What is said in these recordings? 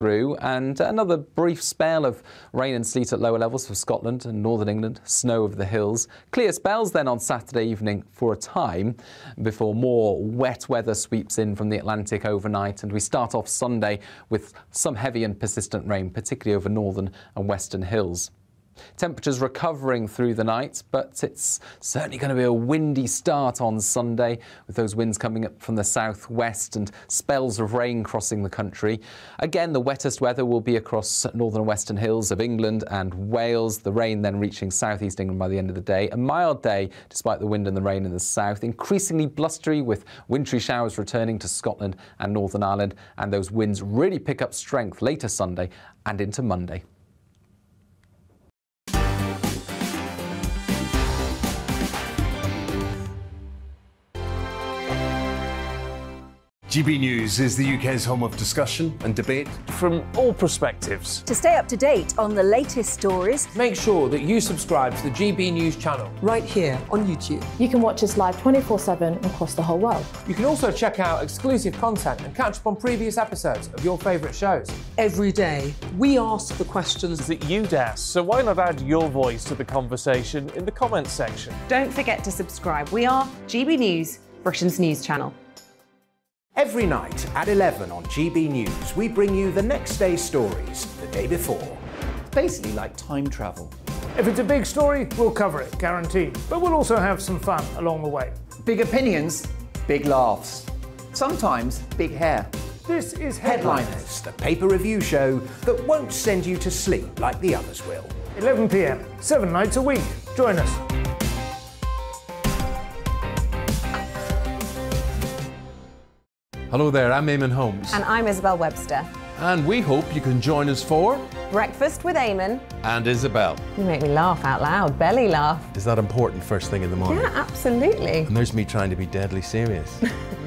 through, and another brief spell of rain and sleet at lower levels for Scotland and northern England, snow over the hills. Clear spells then on Saturday evening for a time before more wet weather sweeps in from the Atlantic overnight, and we start off Sunday with some heavy and persistent rain, particularly over northern and western hills. Temperatures recovering through the night, but it's certainly going to be a windy start on Sunday, with those winds coming up from the southwest and spells of rain crossing the country. Again, the wettest weather will be across northern and western hills of England and Wales, the rain then reaching southeast England by the end of the day. A mild day despite the wind and the rain in the south, increasingly blustery with wintry showers returning to Scotland and Northern Ireland, and those winds really pick up strength later Sunday and into Monday. GB News is the UK's home of discussion and debate from all perspectives. To stay up to date on the latest stories, make sure that you subscribe to the GB News channel right here on YouTube. You can watch us live 24/7 across the whole world. You can also check out exclusive content and catch up on previous episodes of your favourite shows. Every day, we ask the questions that you'd ask, so why not add your voice to the conversation in the comments section? Don't forget to subscribe. We are GB News, Britain's news channel. Every night at 11 on GB News, we bring you the next day's stories the day before. It's basically like time travel. If it's a big story, we'll cover it, guaranteed. But we'll also have some fun along the way. Big opinions, big laughs. Sometimes big hair. This is Headliners, the paper review show that won't send you to sleep like the others will. 11 p.m, 7 nights a week. Join us. Hello there, I'm Eamon Holmes. And I'm Isabel Webster. And we hope you can join us for Breakfast with Eamon and Isabel. You make me laugh out loud, belly laugh. Is that important first thing in the morning? Yeah, absolutely. And there's me trying to be deadly serious.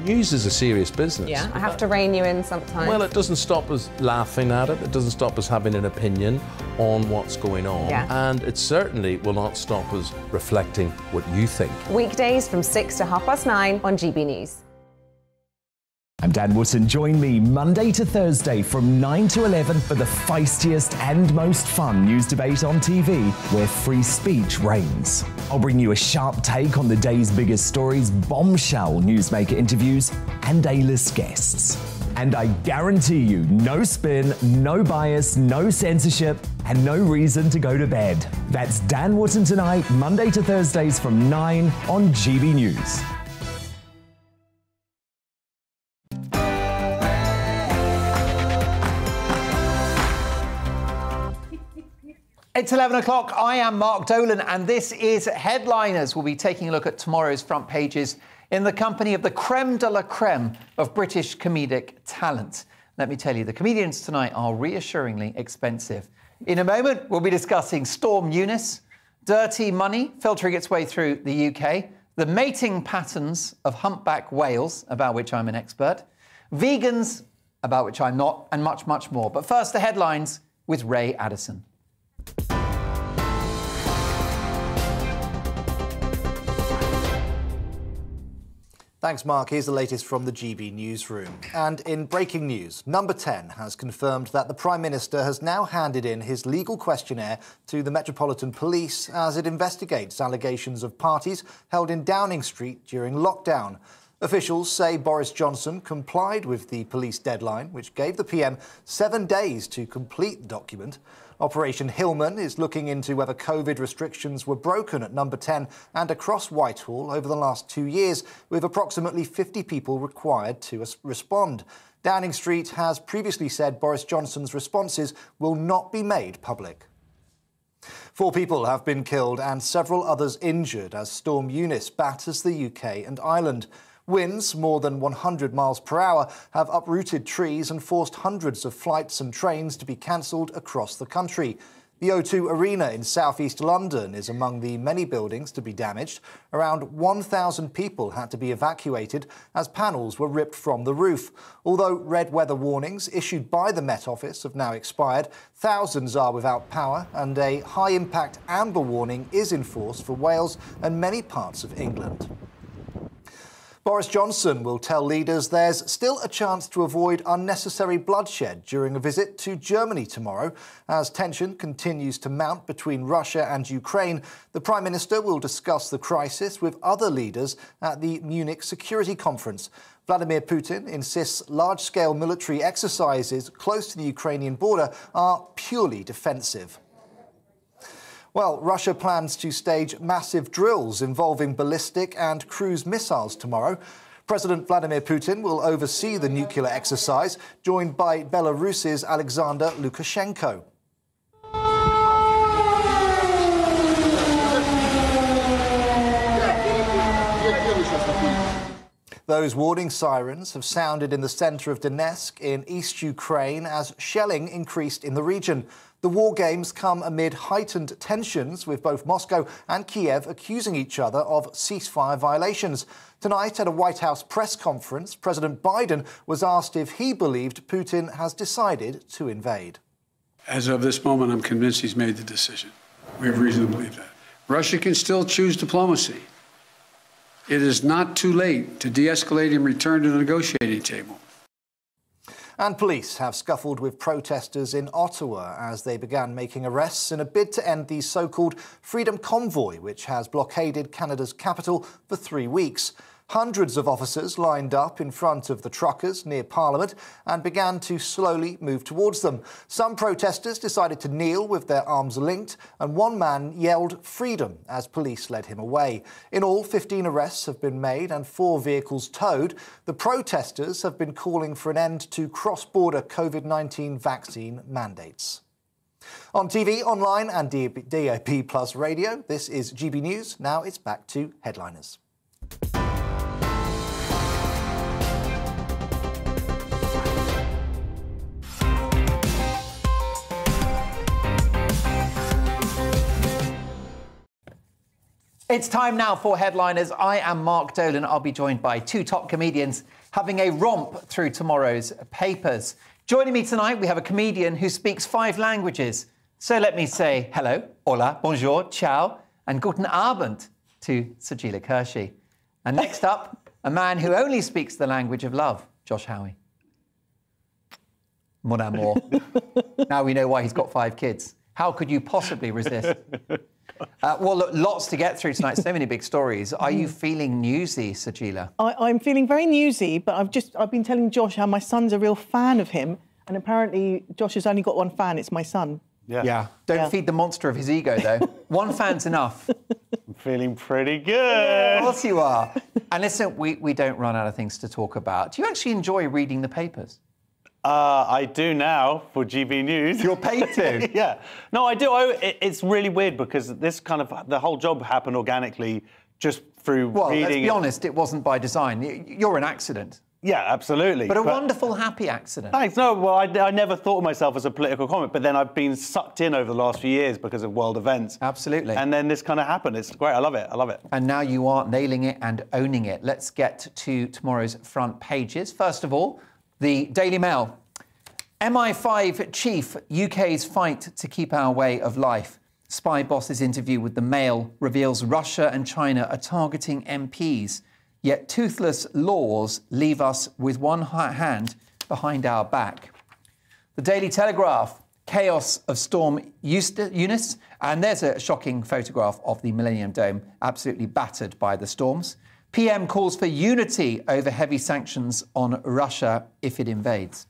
News is a serious business. Yeah, I have to rein you in sometimes. Well, it doesn't stop us laughing at it. It doesn't stop us having an opinion on what's going on. Yeah. And it certainly will not stop us reflecting what you think. Weekdays from 6 to 9:30 on GB News. I'm Dan Wootton. Join me Monday to Thursday from 9 to 11 for the feistiest and most fun news debate on TV, where free speech reigns. I'll bring you a sharp take on the day's biggest stories, bombshell newsmaker interviews, and A-list guests. And I guarantee you, no spin, no bias, no censorship, and no reason to go to bed. That's Dan Wootton Tonight, Monday to Thursdays from 9 on GB News. It's 11 o'clock. I am Mark Dolan, and this is Headliners. We'll be taking a look at tomorrow's front pages in the company of the creme de la creme of British comedic talent. Let me tell you, the comedians tonight are reassuringly expensive. In a moment, we'll be discussing Storm Eunice, dirty money filtering its way through the UK, the mating patterns of humpback whales, about which I'm an expert, vegans, about which I'm not, and much, much more. But first, the headlines with Ray Addison. Thanks, Mark. Here's the latest from the GB newsroom. And in breaking news, Number 10 has confirmed that the Prime Minister has now handed in his legal questionnaire to the Metropolitan Police as it investigates allegations of parties held in Downing Street during lockdown. Officials say Boris Johnson complied with the police deadline, which gave the PM 7 days to complete the document. Operation Hillman is looking into whether COVID restrictions were broken at Number 10 and across Whitehall over the last 2 years, with approximately 50 people required to respond. Downing Street has previously said Boris Johnson's responses will not be made public. 4 people have been killed and several others injured as Storm Eunice batters the UK and Ireland. Winds more than 100 miles per hour have uprooted trees and forced hundreds of flights and trains to be cancelled across the country. The O2 Arena in southeast London is among the many buildings to be damaged. Around 1,000 people had to be evacuated as panels were ripped from the roof. Although red weather warnings issued by the Met Office have now expired, thousands are without power and a high-impact amber warning is in force for Wales and many parts of England. Boris Johnson will tell leaders there's still a chance to avoid unnecessary bloodshed during a visit to Germany tomorrow. As tension continues to mount between Russia and Ukraine, the Prime Minister will discuss the crisis with other leaders at the Munich Security Conference. Vladimir Putin insists large-scale military exercises close to the Ukrainian border are purely defensive. Well, Russia plans to stage massive drills involving ballistic and cruise missiles tomorrow. President Vladimir Putin will oversee the nuclear exercise, joined by Belarus's Alexander Lukashenko. Those warning sirens have sounded in the centre of Donetsk in East Ukraine as shelling increased in the region. The war games come amid heightened tensions, with both Moscow and Kiev accusing each other of ceasefire violations. Tonight, at a White House press conference, President Biden was asked if he believed Putin has decided to invade. As of this moment, I'm convinced he's made the decision. We have reason to believe that. Russia can still choose diplomacy. It is not too late to de-escalate and return to the negotiating table. And police have scuffled with protesters in Ottawa as they began making arrests in a bid to end the so-called Freedom Convoy, which has blockaded Canada's capital for 3 weeks. Hundreds of officers lined up in front of the truckers near Parliament and began to slowly move towards them. Some protesters decided to kneel with their arms linked, and one man yelled freedom as police led him away. In all, 15 arrests have been made and 4 vehicles towed. The protesters have been calling for an end to cross-border COVID-19 vaccine mandates. On TV, online and DAB Plus radio, this is GB News. Now it's back to headliners. It's time now for Headliners. I am Mark Dolan. I'll be joined by 2 top comedians having a romp through tomorrow's papers. Joining me tonight, we have a comedian who speaks 5 languages. So let me say hello, hola, bonjour, ciao, and guten Abend to Sajila Kershi. And next up, a man who only speaks the language of love, Josh Howie. Mon amour. Now we know why he's got 5 kids. How could you possibly resist? Well, look, lots to get through tonight. So many big stories. Are you feeling newsy, Sajila? I'm feeling very newsy, but I've been telling Josh how my son's a real fan of him, and apparently Josh has only got 1 fan. It's my son. Yeah. Don't feed the monster of his ego, though. 1 fan's enough. I'm feeling pretty good. Of course you are. And listen, we don't run out of things to talk about. Do you actually enjoy reading the papers? I do now for GB News. You're paid to? Yeah. No, I do. It's really weird because this the whole job happened organically just through reading. Well, let's be honest, it wasn't by design. You're an accident. Yeah, absolutely. But a wonderful, happy accident. Thanks. No, well, I never thought of myself as a political comic, but then I've been sucked in over the last few years because of world events. Absolutely. And then this kind of happened. It's great. I love it. I love it. And now you are nailing it and owning it. Let's get to tomorrow's front pages. First of all, the Daily Mail. MI5 chief, UK's fight to keep our way of life. Spy boss's interview with the Mail reveals Russia and China are targeting MPs, yet toothless laws leave us with one hand behind our back. The Daily Telegraph, chaos of Storm Eunice, and there's a shocking photograph of the Millennium Dome, absolutely battered by the storms. PM calls for unity over heavy sanctions on Russia if it invades.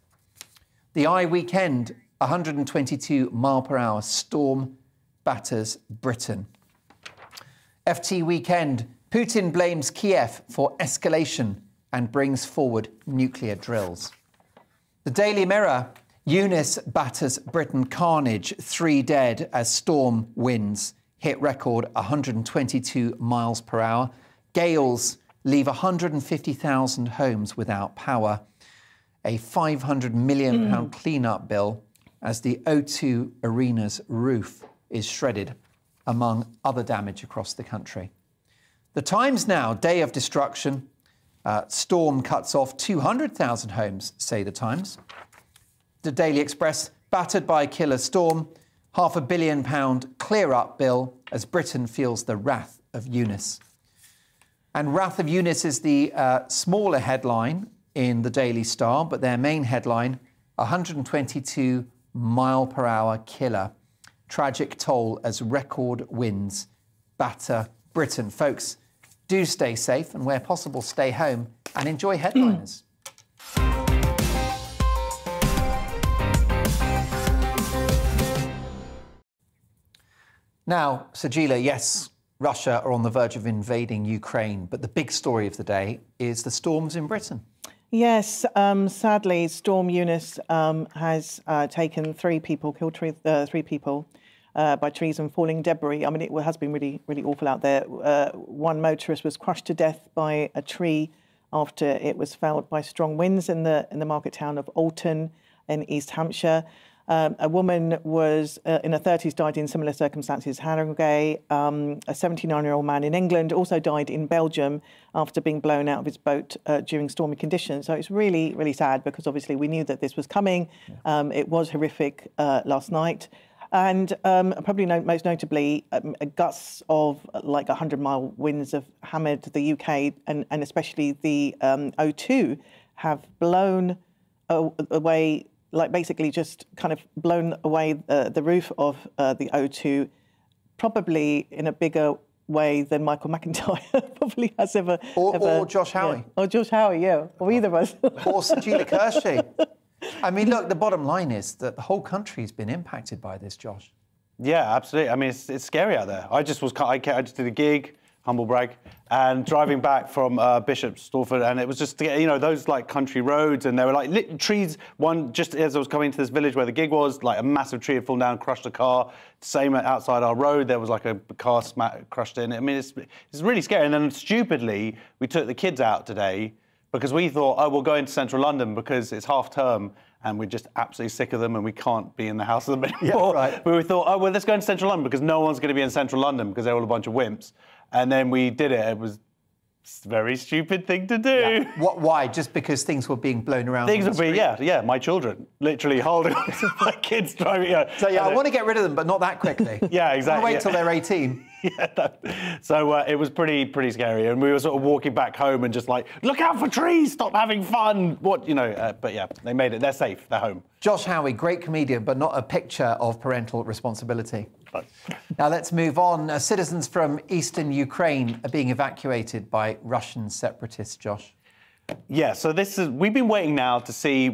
The Eye Weekend, 122-mile-per-hour storm batters Britain. FT Weekend, Putin blames Kiev for escalation and brings forward nuclear drills. The Daily Mirror, Eunice batters Britain carnage, 3 dead as storm winds hit record 122 miles per hour. Gales leave 150,000 homes without power. A £500 million clean-up bill as the O2 Arena's roof is shredded, among other damage across the country. The Times now, day of destruction. Storm cuts off 200,000 homes, say the Times. The Daily Express, battered by a killer storm. £500 million clear-up bill as Britain feels the wrath of Eunice. And Wrath of Eunice is the smaller headline in the Daily Star, but their main headline, 122 mile-per-hour killer. Tragic toll as record winds batter Britain. Folks, do stay safe and where possible, stay home and enjoy Headliners. Now, Sajila, yes, Russia are on the verge of invading Ukraine, but the big story of the day is the storms in Britain. Yes, sadly, Storm Eunice has taken killed three people by trees and falling debris. I mean, it has been really, really awful out there. One motorist was crushed to death by a tree after it was felled by strong winds in the market town of Alton in East Hampshire. A woman was in her 30s, died in similar circumstances. Harrogate, a 79-year-old man in England, also died in Belgium after being blown out of his boat during stormy conditions. So it's really, really sad because obviously we knew that this was coming. It was horrific last night. And probably most notably, gusts of like 100-mile winds have hammered the UK and especially the O2 have blown away, like basically just kind of blown away the roof of the O2, probably in a bigger way than Michael McIntyre probably has ever... Or Josh Howie. Yeah. Or Josh Howie, yeah. Or either of us. Or Sajila Kershi. I mean, look, the bottom line is that the whole country's been impacted by this, Josh. Yeah, absolutely. I mean, it's scary out there. I just did a gig, humble brag, and driving back from Bishop Stortford, and it was just, you know, those like country roads, and there were like trees. One, just as I was coming to this village where the gig was, like a massive tree had fallen down, crushed a car. Same outside our road, there was like a car crushed in. I mean, it's really scary. And then stupidly, we took the kids out today because we thought, oh, we'll go into central London because it's half term and we're just absolutely sick of them and we can't be in the house of them anymore. Yeah, right. But we thought, oh, well, let's go into central London because no one's going to be in central London because they're all a bunch of wimps. And then we did it. It was a very stupid thing to do. Yeah. Why? Just because things were being blown around? Things would be, yeah, my children literally holding on to my kids driving. So, yeah, I want to get rid of them, but not that quickly. Yeah, exactly. I want to wait till they're 18. Yeah, so it was pretty scary, and we were sort of walking back home and just like, look out for trees, stop having fun. What, you know? But yeah, they made it. They're safe. They're home. Josh Howie, great comedian, but not a picture of parental responsibility. Now let's move on. Citizens from eastern Ukraine are being evacuated by Russian separatists. Josh. Yeah. So we've been waiting now to see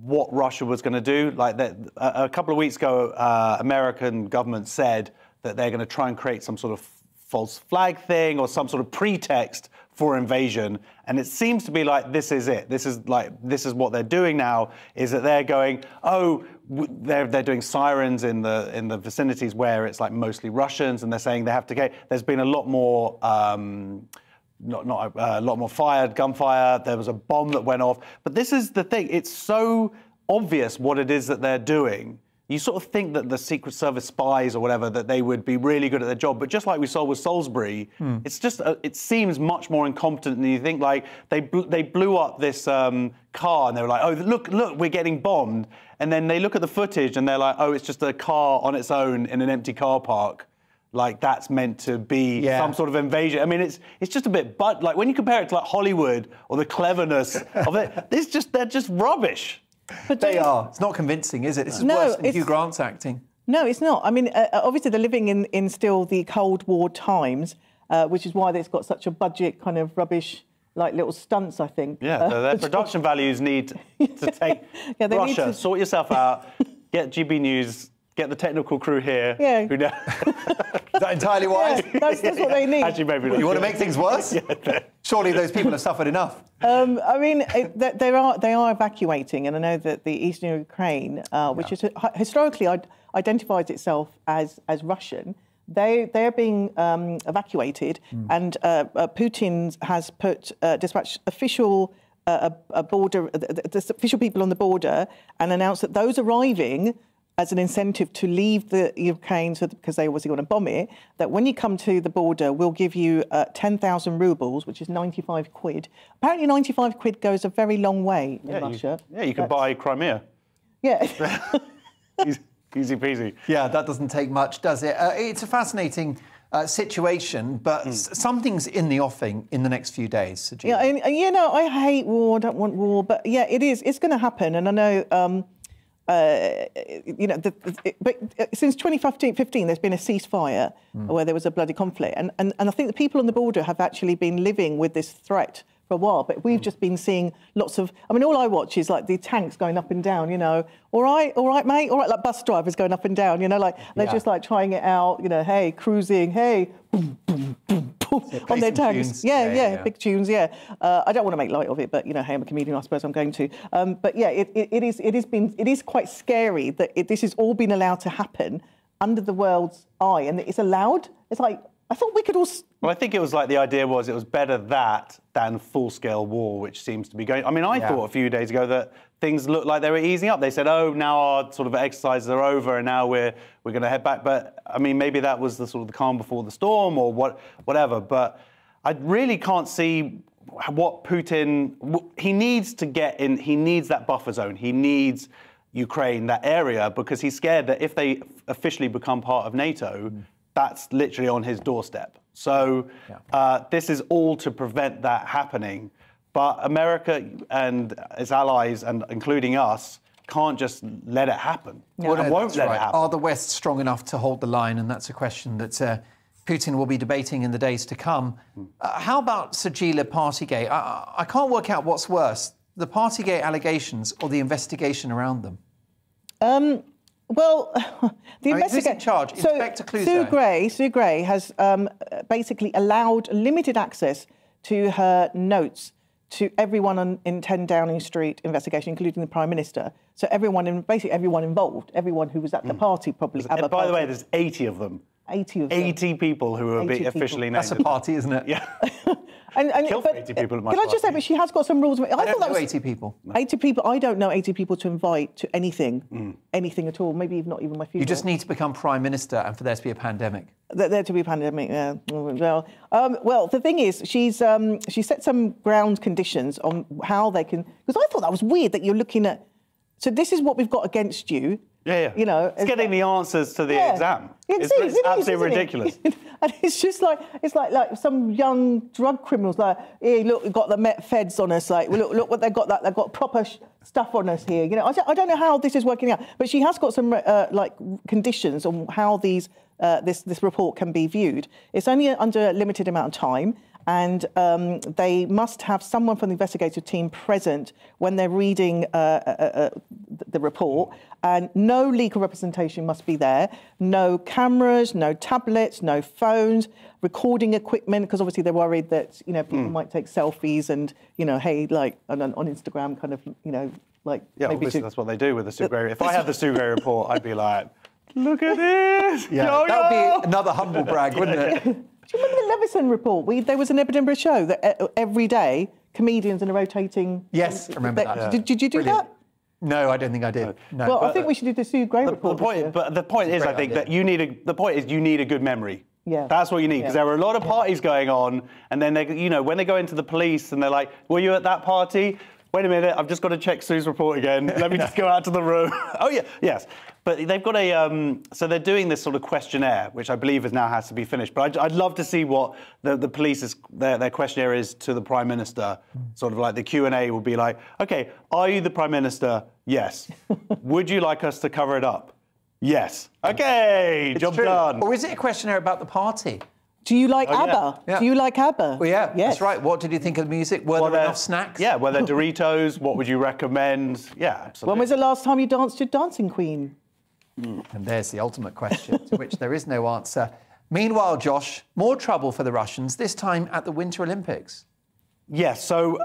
what Russia was going to do. Like a couple of weeks ago, American government said that they're going to try and create some sort of false flag thing or some sort of pretext for invasion. And it seems to be like, this is it. This is what they're doing now, is that they're going, oh, they're doing sirens in the vicinities where it's like mostly Russians, and they're saying they have to get, there's been a lot more, a lot more gunfire. There was a bomb that went off. But this is the thing. It's so obvious what it is that they're doing. You sort of think that the Secret Service spies or whatever, that they would be really good at their job. But just like we saw with Salisbury, it's just, it seems much more incompetent than you think. Like, they blew up this car and they were like, oh, look, we're getting bombed. And then they look at the footage and they're like, oh, it's just a car on its own in an empty car park. Like, that's meant to be some sort of invasion. I mean, it's just a bit, but like when you compare it to like Hollywood or the cleverness of it, they're just rubbish. But they are. It's not convincing, is it? This is worse than Hugh Grant's acting. No, it's not. I mean, obviously they're living in still the Cold War times, which is why it's got such a budget kind of rubbish, like little stunts, I think. Yeah, their production values need to take Russia, sort yourself out, get GBNews, get the technical crew here. Yeah. Who knows? Is that entirely wise? Yeah, that's what they need. Actually, maybe not. You want to make things worse? Surely those people have suffered enough. I mean, they are evacuating, and I know that the eastern Ukraine, which is historically identifies itself as Russian, they're being evacuated, and Putin has dispatched official official people on the border and announced that those arriving as an incentive to leave the Ukraine, because they obviously want to bomb it, that when you come to the border, we'll give you 10,000 rubles, which is 95 quid. Apparently 95 quid goes a very long way in Russia. You can buy Crimea. Yeah. Easy peasy. Yeah, that doesn't take much, does it? It's a fascinating situation, but something's in the offing in the next few days. Sajid. Yeah, and, you know, I hate war, I don't want war, but yeah, it is. It's going to happen, and I know. You know, but since 2015, there's been a ceasefire where there was a bloody conflict, and I think the people on the border have actually been living with this threat for a while. But we've just been seeing lots of. I mean, all I watch is like the tanks going up and down. You know, all right, mate, all right, like bus drivers going up and down. You know, like they're just like trying it out. You know, hey, cruising, hey, boom, boom, boom, boom, on their tanks. Tunes. Yeah, big tunes. Yeah, I don't want to make light of it, but you know, hey, I'm a comedian. I suppose I'm going to. But yeah, it is quite scary that this has all been allowed to happen under the world's eye, and it's allowed. It's like I thought we could all. Well, I think it was like the idea was it was better that than full-scale war, which seems to be going. I mean, I thought a few days ago that things looked like they were easing up. They said, "Oh, now our sort of exercises are over, and now we're going to head back." But I mean, maybe that was the sort of the calm before the storm, or whatever. But I really can't see what Putin. He needs to get in. He needs that buffer zone. He needs Ukraine, that area, because he's scared that if they officially become part of NATO, that's literally on his doorstep. So this is all to prevent that happening. But America and its allies, and including us, can't just let it happen. Well, and won't let it happen. Are the West strong enough to hold the line? And that's a question that Putin will be debating in the days to come. How about Sajila Partygate? I can't work out what's worse, the Partygate allegations or the investigation around them. Well, the investigator... Who's in charge? So, Inspector Clouseau. Sue Gray has basically allowed limited access to her notes to everyone in 10 Downing Street investigation, including the Prime Minister. So basically everyone involved, everyone who was at the party probably. By the way, there's 80 of them. 80 of them. 80 people who are officially named. That's a party, isn't it? Yeah. Kill for 80 people in my Can I just say, but she has got some rules. I don't know 80 people. 80 people. I don't know 80 people to invite to anything, anything at all. Maybe not even my funeral. You just need to become Prime Minister and for there to be a pandemic. There to be a pandemic, yeah. Well, the thing is, she set some ground conditions on how they can. Because I thought that was weird that you're looking at. So this is what we've got against you. Yeah. You know, it's getting the answers to the exam. It's absolutely ridiculous. And it's just like some young drug criminals like, hey, look, we've got the Met Feds on us. Like, look what they've got. They've got proper stuff on us here. You know, I don't know how this is working out, but she has got some conditions on how this report can be viewed. It's only under a limited amount of time. And they must have someone from the investigative team present when they're reading the report. And no legal representation must be there. No cameras, no tablets, no phones, recording equipment, because obviously they're worried that, you know, people might take selfies and, you know, hey, like on Instagram kind of, you know, like... Yeah, maybe obviously that's what they do with the Sue Gray. If I had the Sue Gray report, I'd be like, look at this! Yeah, that would be another humble brag, wouldn't it? Do you remember the Levison report? There was an Edinburgh show that every day comedians in a rotating... Yes, I remember that. Did you do that? No, I don't think I did. No. Well, I think we should do the Sue Gray report. The point is, I think that you need a good memory. Yeah. That's what you need, because there are a lot of parties going on, and then when they go into the police and they're like, "Were you at that party?" Wait a minute, I've just got to check Sue's report again. Let me just go out to the room. Oh, yeah, yes. But they've got so they're doing this sort of questionnaire, which I believe now has to be finished. But I'd love to see what the police's, their questionnaire is to the Prime Minister. Sort of like the Q&A will be like, OK, are you the Prime Minister? Yes. Would you like us to cover it up? Yes. OK, job done. Or is it a questionnaire about the party? Do you like ABBA? Yeah. Do you like ABBA? Well, yeah, that's right. What did you think of the music? Were there enough snacks? Yeah, were there Doritos? What would you recommend? Yeah, absolutely. When was the last time you danced to Dancing Queen? And there's the ultimate question, to which there is no answer. Meanwhile, Josh, more trouble for the Russians, this time at the Winter Olympics. Yes, so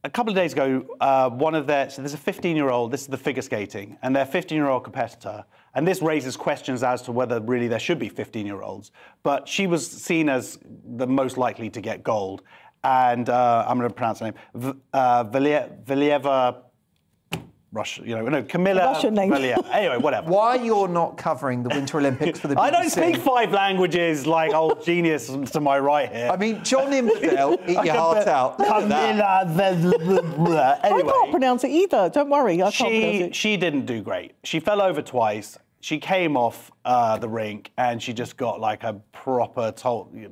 a couple of days ago, there's a 15-year-old, this is the figure skating, and their 15-year-old competitor, and this raises questions as to whether really there should be 15-year-olds, but she was seen as the most likely to get gold. And I'm going to pronounce her name, Valieva, Camilla. Russian name. Valieva. Anyway, whatever. Why you're not covering the Winter Olympics for the BBC? I don't speak 5 languages like old genius to my right here. I mean, John Infidel, eat your heart out. Camilla. Anyway, I can't pronounce it either. Don't worry, I can't pronounce it. She didn't do great. She fell over twice. she came off the rink and she just got like a proper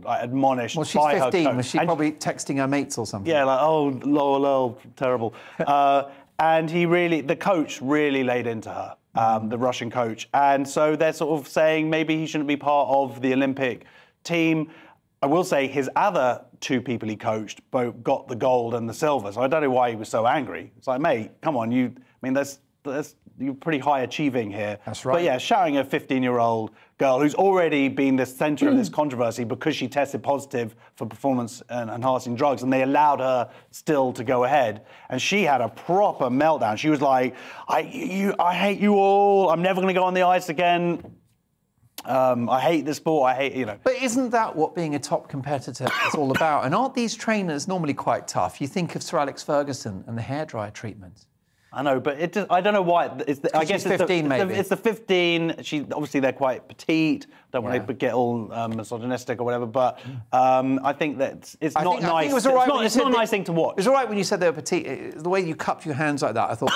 admonished. Well, she's by 15. her coach. Was she probably texting her mates or something? Yeah, like, oh, lol, terrible. And the coach really laid into her, the Russian coach. And so they're sort of saying maybe he shouldn't be part of the Olympic team. I will say his other two people he coached both got the gold and the silver. So I don't know why he was so angry. It's like, mate, come on, you're pretty high achieving here. That's right. But yeah, shouting at a 15-year-old girl who's already been the centre of this controversy because she tested positive for performance-enhancing drugs, and they allowed her still to go ahead. And she had a proper meltdown. She was like, I hate you all. I'm never going to go on the ice again. I hate the sport. But isn't that what being a top competitor is all about? And aren't these trainers normally quite tough? You think of Sir Alex Ferguson and the hairdryer treatment. I know, but I don't know why. I guess she's 15, maybe. It's the 15. Obviously, they're quite petite. Don't want to get all misogynistic or whatever, but I think that it's not nice. It's not a nice thing to watch. It was all right when you said they were petite. The way you cupped your hands like that, I thought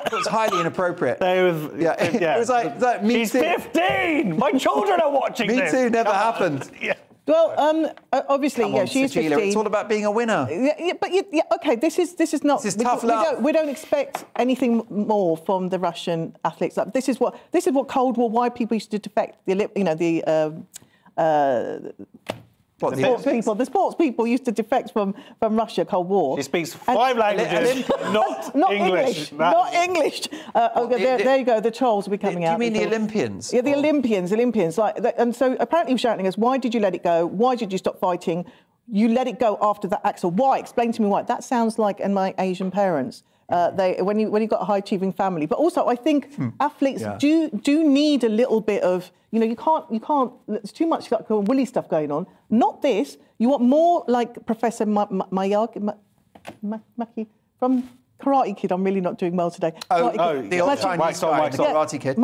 it was highly inappropriate. It was like me She's too. 15! My children are watching Me this! too never happened. Yeah. Well, obviously, Come on, she's Sajila, 15. it's all about being a winner. Okay, this is not. This is tough love. We don't expect anything more from the Russian athletes. This is what Cold War. Why people used to defect the sports people used to defect from Russia, Cold War. She speaks 5 languages, not English. Not English. There you go. The trolls will be coming out. Do you mean the Olympians? Yeah, the Olympians. And so apparently he was shouting at us, why did you let it go? Why did you stop fighting? You let it go after that, Axel. Why? Explain to me why. That sounds like my Asian parents. When you've got a high-achieving family. But also, I think athletes do need a little bit of, you can't, there's too much like woolly stuff going on. Not this. You want more like Professor Miyagi from Karate Kid. I'm really not doing well today. The old Chinese guy, the Karate Kid.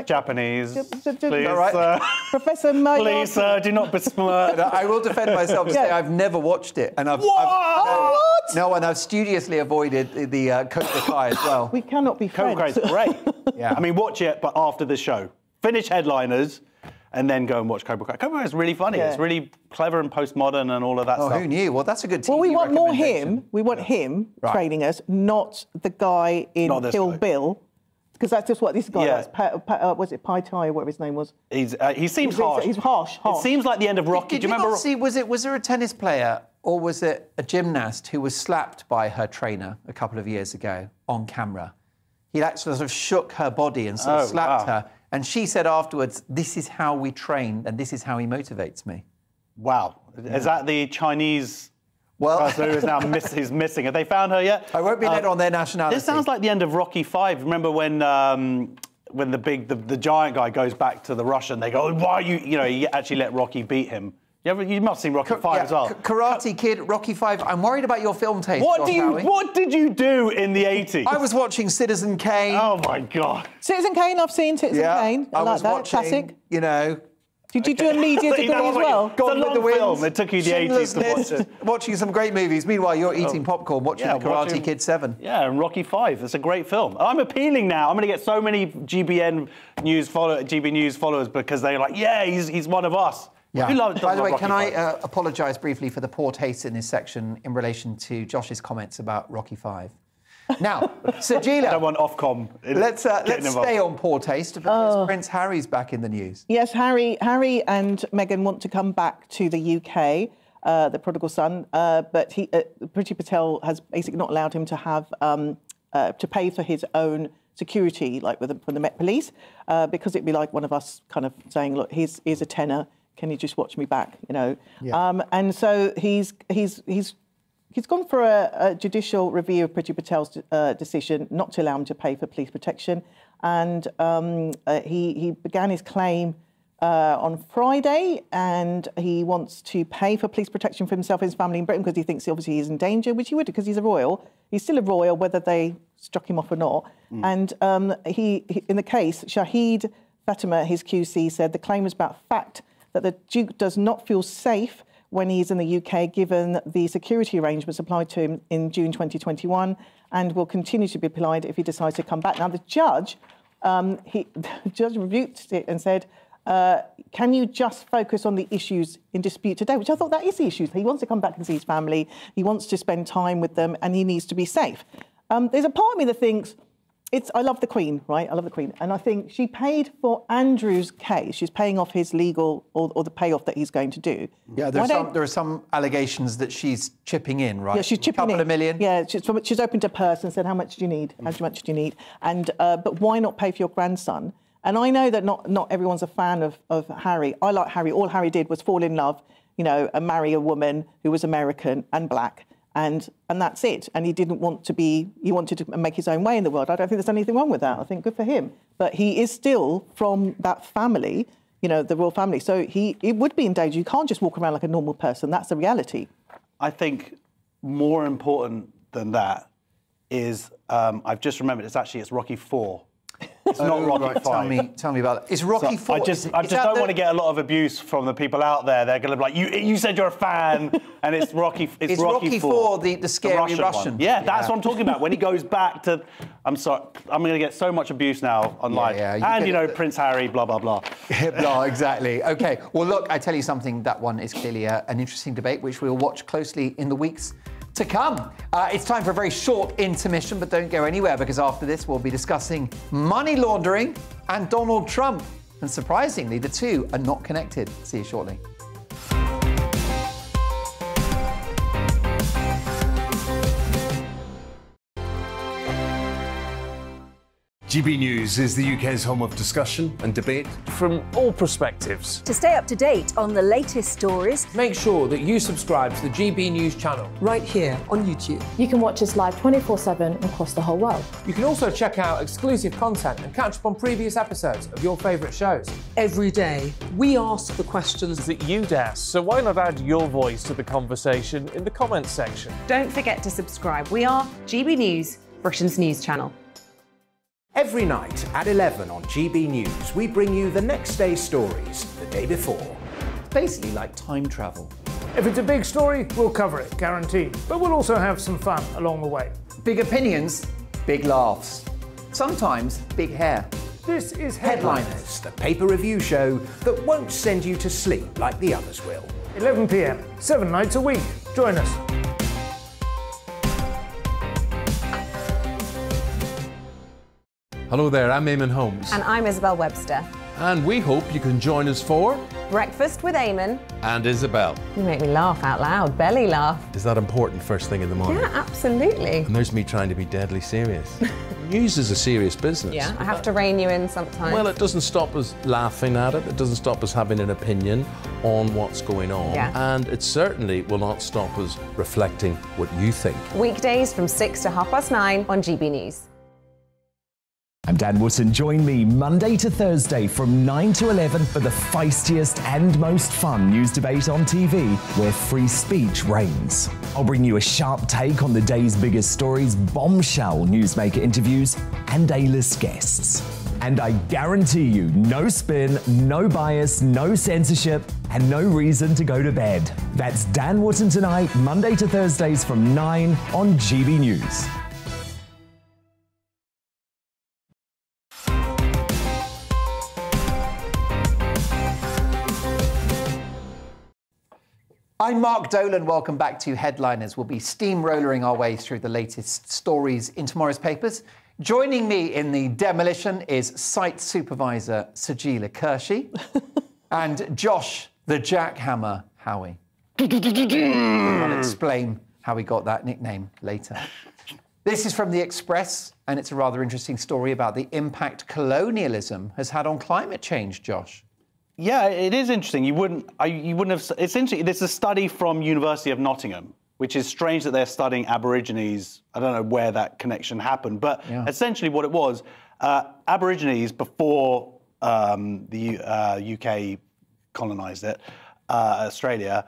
Japanese. Please, right? Professor Miyagi. Please, sir, do not besmirch. I will defend myself and say I've never watched it. And I've studiously avoided the Cobra Kai as well. We cannot be friends. Cobra Kai is great. I mean, watch it, but after the show. Finish Headliners, and then go and watch Cobra Kai. Cobra Kai is really funny. Yeah. It's really clever and postmodern and all of that stuff. Who knew? Well, that's a good TV Well, we want more recommendation. him. We want him training us, not the guy in Kill Bill. Because that's just what this guy was. Was it Pai Tai or whatever his name was? He seems harsh. He's harsh. It seems like the end of Rocky. Did you remember? Was there a tennis player or was it a gymnast who was slapped by her trainer a couple of years ago on camera? He actually sort of shook her body and sort of slapped her. And she said afterwards, this is how we train and this is how he motivates me. Wow. Yeah. Is that the Chinese person who is now who's missing? Have they found her yet? I won't be let on their nationality. This sounds like the end of Rocky 5. Remember when the giant guy goes back to the Russian, they go, why are you, he actually let Rocky beat him. You must have seen Rocky 5 as well. Karate Kid, Rocky 5. I'm worried about your film taste, What Josh did you do in the 80s? I was watching Citizen Kane. Oh, my God. Citizen Kane, I've seen Citizen Kane. I like that. Watching, classic. Did you do a media degree as well? Gone with the Wind. Film. It took you the 80s to watch it. Watching some great movies. Meanwhile, you're eating popcorn, watching Karate Kid 7. Yeah, and Rocky 5. It's a great film. I'm appealing now. I'm going to get so many GB News followers because they're like, yeah, he's one of us. Yeah. By the way, can I apologise briefly for the poor taste in this section in relation to Josh's comments about Rocky 5? Now, Sajila, I don't want Ofcom. Let's stay on poor taste because Prince Harry's back in the news. Yes, Harry and Meghan want to come back to the UK, the prodigal son, but Priti Patel has basically not allowed him to have to pay for his own security, like from the Met Police, because it'd be like one of us kind of saying, look, here's a tenner. Can you just watch me back? Yeah. And so he's gone for a judicial review of Priti Patel's decision not to allow him to pay for police protection, and he began his claim on Friday, and he wants to pay for police protection for himself and his family in Britain because he thinks obviously he's in danger, which he would because he's a royal. He's still a royal, whether they struck him off or not. And he in the case, Shahid Fatima, his QC, said the claim was about fact that the Duke does not feel safe when he's in the UK, given the security arrangements applied to him in June 2021, and will continue to be applied if he decides to come back. Now, the judge The judge rebuked it and said, can you just focus on the issues in dispute today? Which I thought that is the issue. He wants to come back and see his family. He wants to spend time with them, and he needs to be safe. There's a part of me that thinks, I love the Queen, right? I love the Queen. And I think she paid for Andrew's case. She's paying off his legal or the payoff that he's going to do. Yeah, there are some allegations that she's chipping in, right? Yeah, she's chipping in. A couple of million. Yeah, she's opened her purse and said, how much do you need? How much do you need? And, but why not pay for your grandson? And I know that not everyone's a fan of Harry. I like Harry. All Harry did was fall in love, and marry a woman who was American and black. And that's it. And he didn't want to be, he wanted to make his own way in the world. I don't think there's anything wrong with that. I think good for him. But he is still from that family, the royal family. So he would be in danger. You can't just walk around like a normal person. That's the reality. I think more important than that is, I've just remembered, it's Rocky IV. It's not Rocky V. Tell me about it. It's Rocky IV. I just don't want to get a lot of abuse from the people out there. They're going to be like, you said you're a fan, and it's Rocky. It's Rocky IV, the scary Russian. Yeah, that's what I'm talking about. When he goes back to, I'm sorry, I'm going to get so much abuse now online. And Prince Harry, blah blah blah. No, exactly. Okay. Well, look, I tell you something. That one is clearly an interesting debate, which we'll watch closely in the weeks to come. It's time for a very short intermission, but don't go anywhere, because after this we'll be discussing money laundering and Donald Trump. And surprisingly, the two are not connected. See you shortly. GB News is the UK's home of discussion and debate from all perspectives. To stay up to date on the latest stories, make sure that you subscribe to the GB News channel right here on YouTube. You can watch us live 24/7 across the whole world. You can also check out exclusive content and catch up on previous episodes of your favourite shows. Every day, we ask the questions that you'd ask, so why not add your voice to the conversation in the comments section? Don't forget to subscribe. We are GB News, Britain's news channel. Every night at 11 on GB News, we bring you the next day's stories the day before. Basically like time travel. If it's a big story, we'll cover it, guaranteed. But we'll also have some fun along the way. Big opinions, big laughs. Sometimes big hair. This is Headliners, the paper review show that won't send you to sleep like the others will. 11 p.m, 7 nights a week. Join us. Hello there, I'm Eamon Holmes. And I'm Isabel Webster. And we hope you can join us for Breakfast with Eamon and Isabel. You make me laugh out loud, belly laugh. Is that important first thing in the morning? Yeah, absolutely. And there's me trying to be deadly serious. News is a serious business. Yeah, I have to rein you in sometimes. Well, it doesn't stop us laughing at it. It doesn't stop us having an opinion on what's going on. Yeah. And it certainly will not stop us reflecting what you think. Weekdays from 6 to 9:30 on GB News. I'm Dan Wootton. Join me Monday to Thursday from 9 to 11 for the feistiest and most fun news debate on TV, where free speech reigns. I'll bring you a sharp take on the day's biggest stories, bombshell newsmaker interviews, and A-list guests. And I guarantee you, no spin, no bias, no censorship, and no reason to go to bed. That's Dan Wootton tonight, Monday to Thursdays from 9 on GB News. I'm Mark Dolan. Welcome back to Headliners. We'll be steamrollering our way through the latest stories in tomorrow's papers. Joining me in the demolition is site supervisor Sajila Kershi and Josh the Jackhammer Howie. I'll explain how he got that nickname later. This is from The Express, and it's a rather interesting story about the impact colonialism has had on climate change, Josh. Yeah, it is interesting. You wouldn't have. It's interesting. There's a study from University of Nottingham, which is strange that they're studying Aborigines. I don't know where that connection happened, but essentially what it was, Aborigines before the UK colonised it, Australia.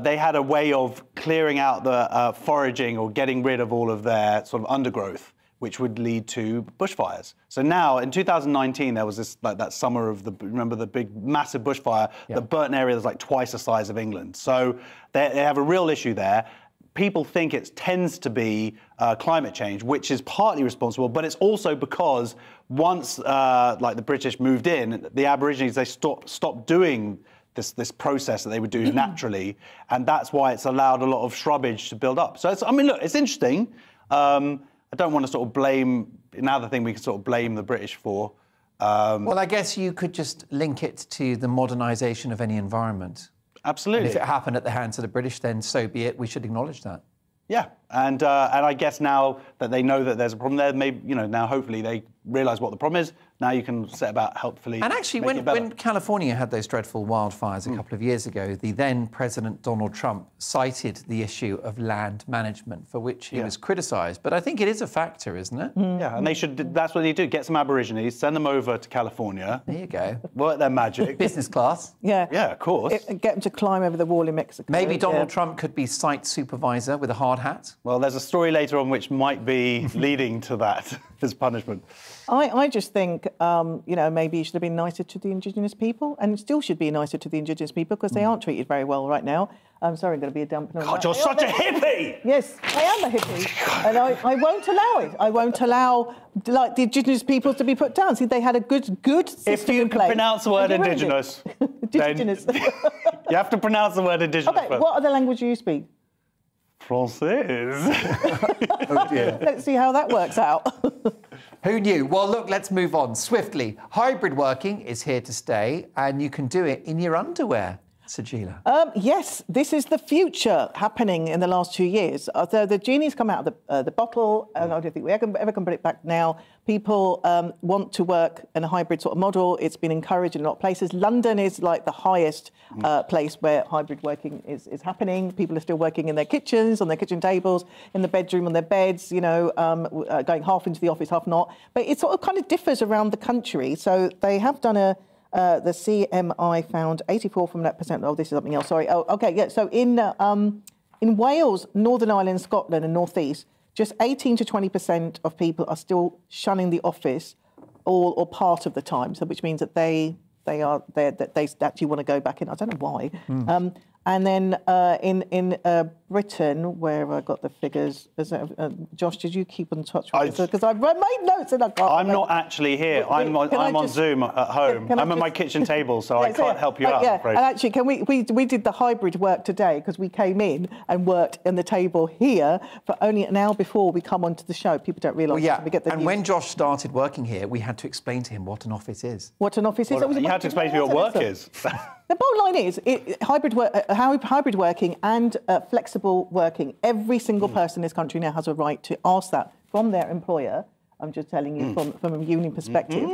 They had a way of clearing out the foraging or getting rid of all of their sort of undergrowth, which would lead to bushfires. So now, in 2019, there was this, like that summer of remember the big, massive bushfire that burnt an area that's like twice the size of England. So they have a real issue there. people think it tends to be climate change, which is partly responsible, but it's also because once, like the British moved in, the Aborigines, they stopped doing this process that they would do naturally, and that's why it's allowed a lot of shrubbage to build up. So, I mean, look, it's interesting. I don't want to sort of blame, another thing we can sort of blame the British for. Well, I guess you could just link it to the modernisation of any environment. Absolutely. And if it happened at the hands of the British, then so be it. We should acknowledge that. Yeah, and I guess now that they know that there's a problem there, maybe, you know, now hopefully they realise what the problem is. Now you can set about helpfully. And actually, when California had those dreadful wildfires a couple of years ago, the then President Donald Trump cited the issue of land management, for which he was criticised. But I think it is a factor, isn't it? Yeah, and they should. That's what they do. Get some Aborigines, send them over to California. There you go. Work their magic. Business class. Yeah. Yeah, of course. Get them to climb over the wall in Mexico. Maybe Donald Trump could be site supervisor with a hard hat. Well, there's a story later on which might be leading to that as punishment. I just think, you know, maybe you should have been nicer to the Indigenous people, and still should be nicer to the Indigenous people, because they aren't treated very well right now. I'm sorry, I'm going to be a dampener. God, you're such a hippie! Yes, I am a hippie, and I won't allow it. I won't allow, like, the Indigenous peoples to be put down. See, they had a good system If you in can place. pronounce the word Indigenous, Indigenous. then you have to pronounce the word Indigenous Okay, first. what other language do you speak? Français. Oh dear. Let's see how that works out. Who knew? Well, look, let's move on swiftly. Hybrid working is here to stay, and you can do it in your underwear, Sajila. Yes, this is the future happening in the last 2 years. The genie's come out of the bottle, and I don't think we ever can put it back now. People want to work in a hybrid sort of model. It's been encouraged in a lot of places. London is like the highest place where hybrid working is happening. People are still working in their kitchens, on their kitchen tables, in the bedroom, on their beds, you know, going half into the office, half not. But it sort of kind of differs around the country. So they have done the CMI found 84%. Oh, this is something else. Sorry. Oh, okay. Yeah. So in Wales, Northern Ireland, Scotland, and North East, just 18 to 20% of people are still shunning the office all or part of the time. So, which means that they actually want to go back in. I don't know why. And then in Britain, where have I got the figures? Josh, did you keep in touch with this? Because I made notes and I can't. I'm not actually here. I'm on Zoom at home. I'm at my kitchen table, so I can't help you out. Yeah, I'm afraid. and actually, we did the hybrid work today because we came in and worked in the table here for only an hour before we come onto the show. People don't realise. Well, yeah, we get the and news. when Josh started working here, we had to explain to him what an office is. What an office is. Well, you had to explain to me what work is. The bottom line is hybrid working and flexible working. Every single person in this country now has a right to ask that from their employer. I'm just telling you from a union perspective.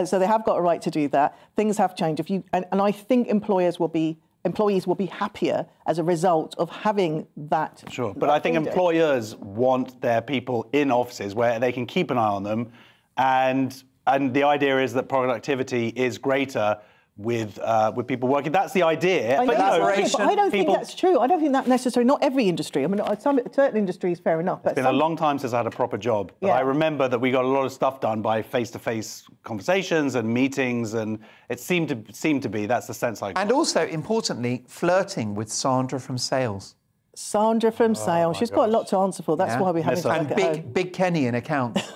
So they have got a right to do that. Things have changed. And I think employees will be happier as a result of having that. Sure, but I think employers want their people in offices where they can keep an eye on them, and the idea is that productivity is greater with people working. That's the idea. But I don't think that's true. I don't think that necessarily. Not every industry. I mean, certain industries, fair enough. But it's been a long time since I had a proper job. But I remember that we got a lot of stuff done by face-to-face conversations and meetings, and it seemed to be. That's the sense I got. And also, importantly, flirting with Sandra from sales. Sandra from sales. She's got a lot to answer for. That's why we're having to work at home. Big Kenny in accounts.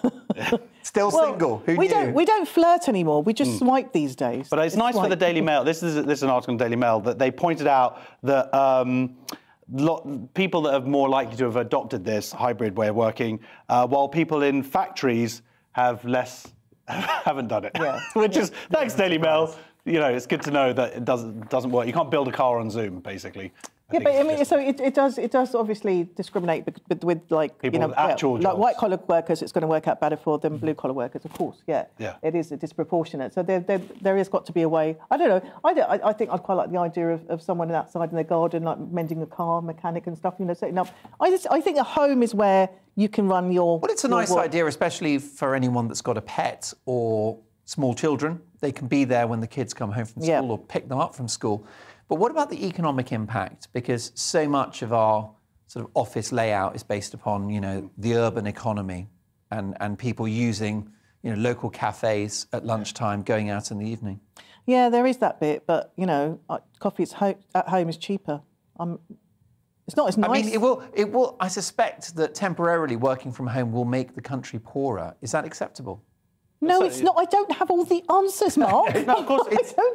Still single. Who knew? We don't flirt anymore. We just swipe these days. But it's nice for the Daily Mail. This is an article in the Daily Mail that they pointed out that people that are more likely to have adopted this hybrid way of working, while people in factories haven't done it. Yeah. Which is thanks Daily Mail. You know, it's good to know that it doesn't work. You can't build a car on Zoom, basically. Yeah, but I mean, so it does obviously discriminate with like people with actual jobs. Like white collar workers, it's going to work out better for them. Blue collar workers, of course, yeah. It is disproportionate. So there has got to be a way. I don't know. I think I'd quite like the idea of someone outside in their garden, like mending a car, mechanic and stuff. You know, setting up. I think a home is where you can run your. Well, it's a nice idea, especially for anyone that's got a pet or small children. They can be there when the kids come home from school or pick them up from school. But what about the economic impact? Because so much of our sort of office layout is based upon, you know, the urban economy and people using, you know, local cafes at lunchtime, going out in the evening. Yeah, there is that bit, but, you know, coffee at home is cheaper. It's not as nice. I mean, it will. I suspect that temporarily working from home will make the country poorer. Is that acceptable? No, it's not. I don't have all the answers, Mark. No, of course,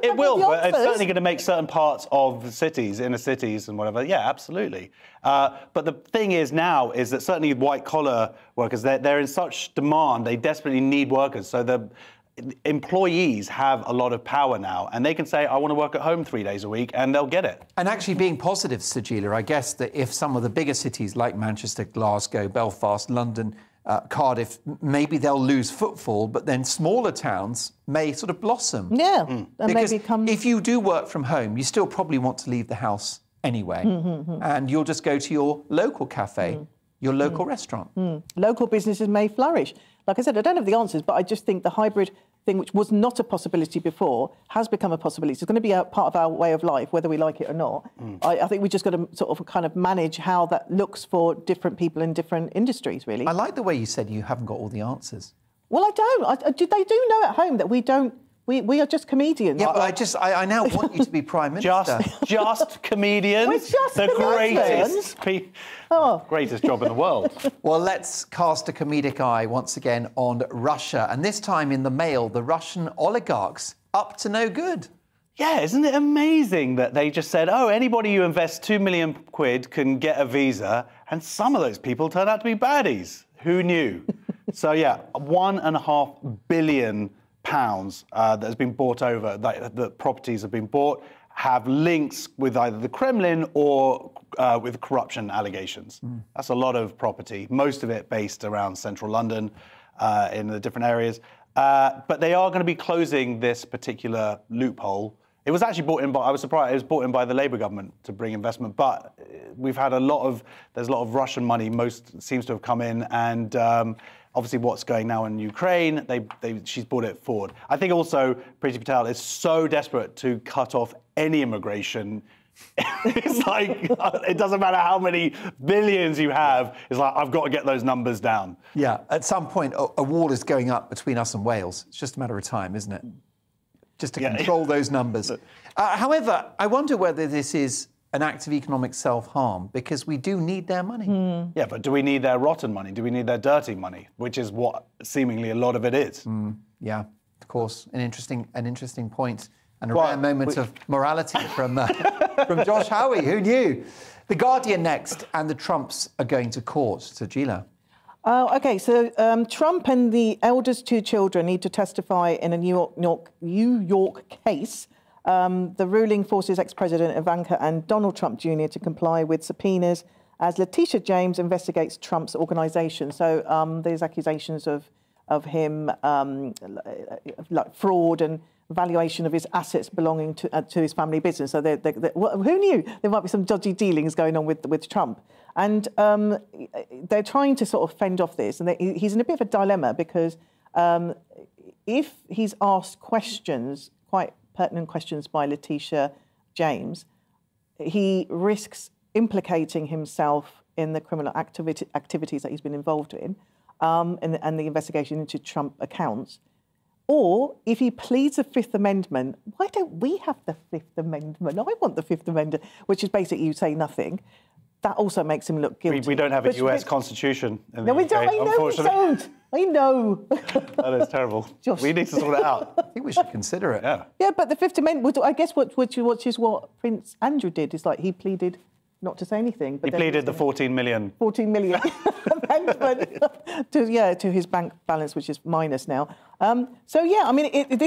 it will, but it's certainly going to make certain parts of cities, inner cities and whatever. Yeah, absolutely. But the thing is now is that certainly white-collar workers, they're in such demand, they desperately need workers. So the employees have a lot of power now, and they can say, I want to work at home 3 days a week, and they'll get it. And actually being positive, Sajila, I guess that if some of the bigger cities like Manchester, Glasgow, Belfast, London, Cardiff, maybe they'll lose footfall, but then smaller towns may sort of blossom. Yeah. Because if you do work from home, you still probably want to leave the house anyway, and you'll just go to your local cafe, your local restaurant. Local businesses may flourish. Like I said, I don't have the answers, but I just think the hybrid thing, which was not a possibility before, has become a possibility. It's going to be a part of our way of life, whether we like it or not. I think we just got to sort of kind of manage how that looks for different people in different industries, really. I like the way you said you haven't got all the answers. Well, I don't. They do know at home that we don't. We are just comedians. Yeah, but I now want you to be Prime Minister. Just comedians. We're just the greatest job in the world. Well, let's cast a comedic eye once again on Russia. And this time in the Mail, the Russian oligarchs up to no good. Yeah, isn't it amazing that they just said, oh, anybody who invests £2 million can get a visa, and some of those people turned out to be baddies. Who knew? So, yeah, £1.5 billion that has been bought over, the properties have been bought, have links with either the Kremlin or with corruption allegations. That's a lot of property, most of it based around central London in the different areas. But they are going to be closing this particular loophole. It was actually brought in by, I was surprised, it was brought in by the Labour government to bring investment, but we've had there's a lot of Russian money, seems to have come in, and obviously what's going now in Ukraine, she's brought it forward. I think also Priti Patel is so desperate to cut off any immigration. It's like, it doesn't matter how many billions you have, it's like, I've got to get those numbers down. Yeah, at some point, a wall is going up between us and Wales. It's just a matter of time, isn't it? Just to control those numbers. However, I wonder whether this is an act of economic self-harm, because we do need their money. Yeah, but do we need their rotten money? Do we need their dirty money? Which is what seemingly a lot of it is. Yeah, of course. An interesting point. And a rare moment of morality from Josh Howie. Who knew? The Guardian next, and the Trumps are going to court. Sajila. OK, so Trump and the eldest two children need to testify in a New York case. The ruling forces ex-president Ivanka and Donald Trump Jr. to comply with subpoenas as Letitia James investigates Trump's organisation. So there's accusations of him like fraud and valuation of his assets belonging to his family business. So who knew there might be some dodgy dealings going on with Trump? And they're trying to sort of fend off this, and he's in a bit of a dilemma because if he's asked questions, quite pertinent questions by Letitia James, he risks implicating himself in the criminal activities that he's been involved in and the investigation into Trump accounts. Or if he pleads the Fifth Amendment, why don't we have the Fifth Amendment? I want the Fifth Amendment, which is basically you say nothing. That also makes him look guilty. We don't have a US Constitution in no, the we don't. UK, I know we don't. I know. That is terrible. Josh. We need to sort it out. I think we should consider it. Yeah, but the Fifth Amendment, I guess what Prince Andrew did is like he pleaded not to say anything. But he pleaded the 14 million. 14 million amendment to his bank balance, which is minus now. So, yeah, I mean,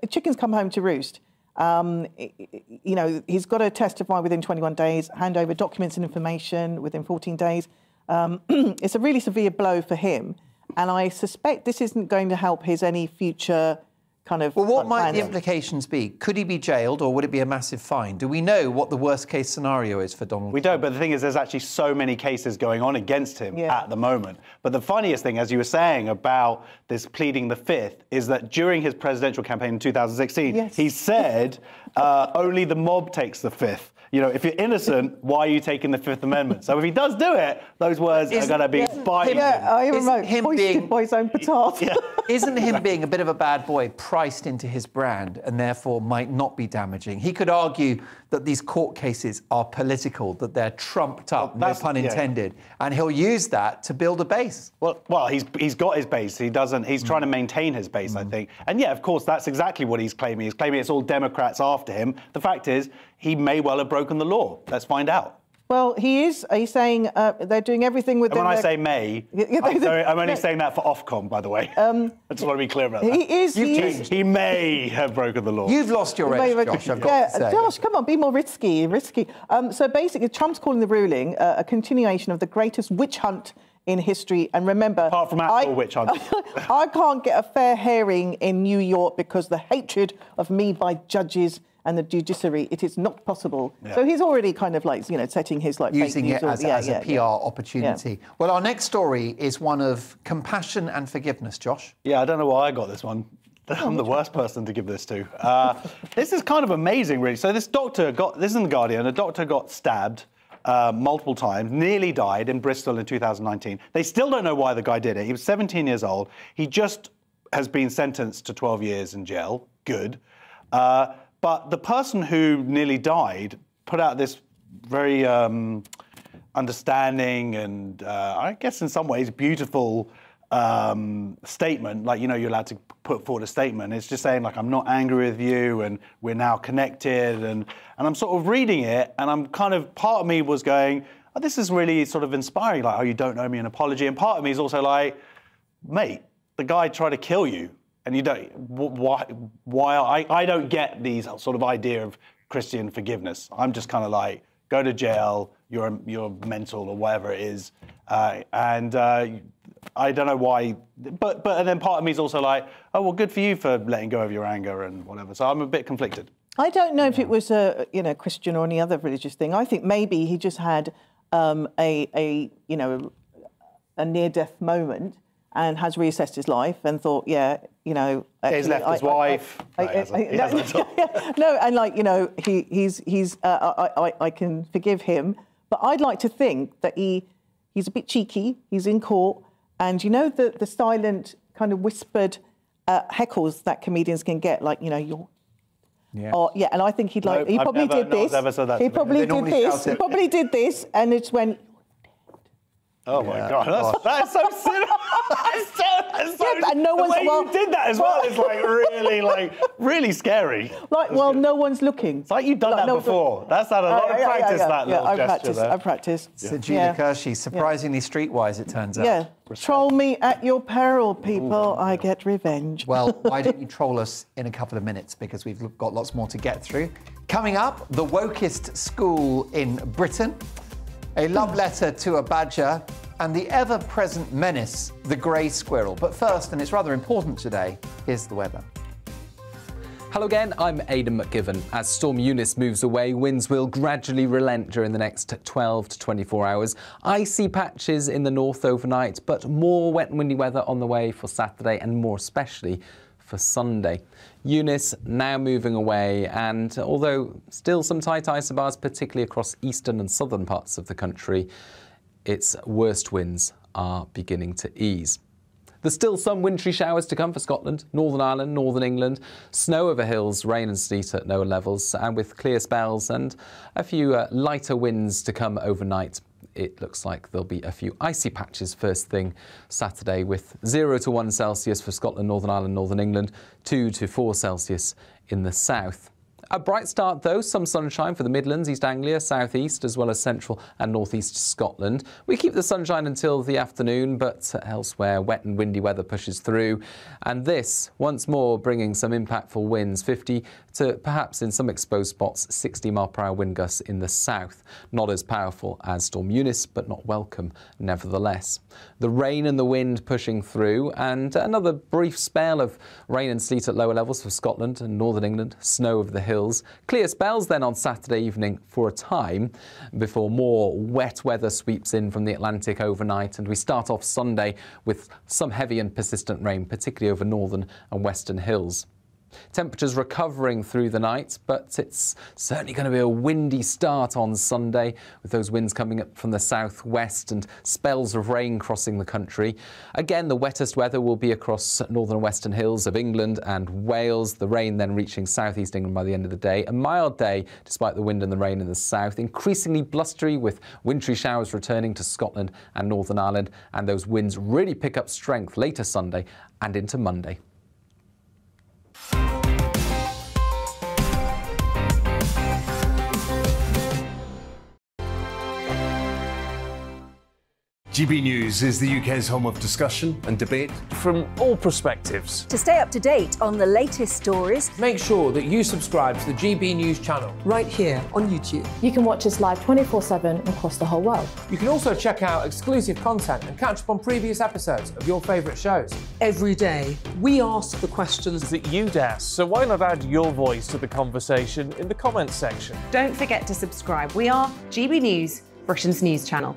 chickens come home to roost. You know, he's got to testify within 21 days, hand over documents and information within 14 days. It's a really severe blow for him. And I suspect this isn't going to help his any future kind of... Well, what might the implications be? Could he be jailed, or would it be a massive fine? Do we know what the worst-case scenario is for Donald Trump? We don't, but the thing is, there's actually so many cases going on against him at the moment. But the funniest thing, as you were saying about this pleading the Fifth, is that during his presidential campaign in 2016, he said only the mob takes the Fifth. you know, if you're innocent, why are you taking the Fifth Amendment? So if he does do it, those words are going to be biting. Him being by his own petard. Isn't him being a bit of a bad boy priced into his brand and therefore might not be damaging? He could argue that these court cases are political, that they're trumped up, no pun intended, and he'll use that to build a base. Well, he's got his base. He's trying to maintain his base, I think. And yeah, of course, that's exactly what he's claiming. He's claiming it's all Democrats after him. The fact is, he may well have broken the law. Let's find out. Well, he's saying they're doing everything within. And when I say may, I'm only saying that for Ofcom, by the way. I just want to be clear about that. He may have broken the law. You've lost your edge, Josh, I've got to say. Josh, come on, be more risky. So basically, Trump's calling the ruling a continuation of the greatest witch hunt in history. And remember, apart from actual witch hunt, I can't get a fair hearing in New York because the hatred of me by judges and the judiciary, it is not possible. Yeah. So he's already kind of like, setting his using it as a PR opportunity. Yeah. Well, our next story is one of compassion and forgiveness, Josh. Yeah, I don't know why I got this one. I'm the worst person to give this to. This is kind of amazing, really. So this is in The Guardian, a doctor got stabbed multiple times, nearly died in Bristol in 2019. They still don't know why the guy did it. He was 17 years old. He just has been sentenced to 12 years in jail. Good. But the person who nearly died put out this very understanding and, I guess in some ways, beautiful statement. Like, you're allowed to put forward a statement. It's just saying, like, I'm not angry with you and we're now connected. And I'm sort of reading it and I'm kind of, part of me was going, oh, this is really sort of inspiring. Like, oh, you don't owe me an apology. And part of me is also like, mate, the guy tried to kill you. And you don't, why I don't get these sort of idea of Christian forgiveness. I'm just kind of like, go to jail, you're mental or whatever it is. And I don't know why, but and then part of me is also like, oh, well, good for you for letting go of your anger and whatever. So I'm a bit conflicted. I don't know if it was a Christian or any other religious thing. I think maybe he just had a near-death moment and has reassessed his life and thought, he's left his wife. No, and I can forgive him, but I'd like to think that he's a bit cheeky. He's in court, and the silent kind of whispered heckles that comedians can get, like you're. Yeah. And I think he probably did this. He probably did this, and it's when. Oh my God, that's so cynical. And no one's, you did that as well is really scary. No one's looking. It's like you've done that before. That's had a lot of practice, that little gesture there. I've practiced. Sajida Kershi, surprisingly streetwise, it turns out. Yeah. Troll me at your peril, people. I get revenge. Well, why don't you troll us in a couple of minutes, because we've got lots more to get through. Coming up, the wokest school in Britain, a love letter to a badger, and the ever-present menace, the grey squirrel. But first, and it's rather important today, here's the weather. Hello again, I'm Aidan McGivern. As Storm Eunice moves away, winds will gradually relent during the next 12 to 24 hours. Icy patches in the north overnight, but more wet and windy weather on the way for Saturday, and more especially for Sunday. Eunice now moving away, and although still some tight isobars, particularly across eastern and southern parts of the country, its worst winds are beginning to ease. There's still some wintry showers to come for Scotland, Northern Ireland, Northern England, snow over hills, rain and sleet at lower levels, and with clear spells and a few lighter winds to come overnight. It looks like there'll be a few icy patches first thing Saturday, with 0 to 1 Celsius for Scotland, Northern Ireland, Northern England, 2 to 4 Celsius in the south. A bright start, though, some sunshine for the Midlands, East Anglia, South East, as well as central and North East Scotland. We keep the sunshine until the afternoon, but elsewhere, wet and windy weather pushes through. And this, once more, bringing some impactful winds, 50 to perhaps in some exposed spots, 60-mile-per-hour wind gusts in the south. Not as powerful as Storm Eunice, but not welcome nevertheless. The rain and the wind pushing through, and another brief spell of rain and sleet at lower levels for Scotland and Northern England, snow over the hills. Clear spells then on Saturday evening for a time before more wet weather sweeps in from the Atlantic overnight, and we start off Sunday with some heavy and persistent rain, particularly over northern and western hills. Temperatures recovering through the night, but it's certainly going to be a windy start on Sunday, with those winds coming up from the southwest and spells of rain crossing the country. Again, the wettest weather will be across northern and western hills of England and Wales, the rain then reaching southeast England by the end of the day. A mild day despite the wind and the rain in the south, increasingly blustery with wintry showers returning to Scotland and Northern Ireland, and those winds really pick up strength later Sunday and into Monday. GB News is the UK's home of discussion and debate from all perspectives. To stay up to date on the latest stories, make sure that you subscribe to the GB News channel right here on YouTube. You can watch us live 24/7 across the whole world. You can also check out exclusive content and catch up on previous episodes of your favourite shows. Every day, we ask the questions that you'd ask, so why not add your voice to the conversation in the comments section? Don't forget to subscribe. We are GB News, Britain's news channel.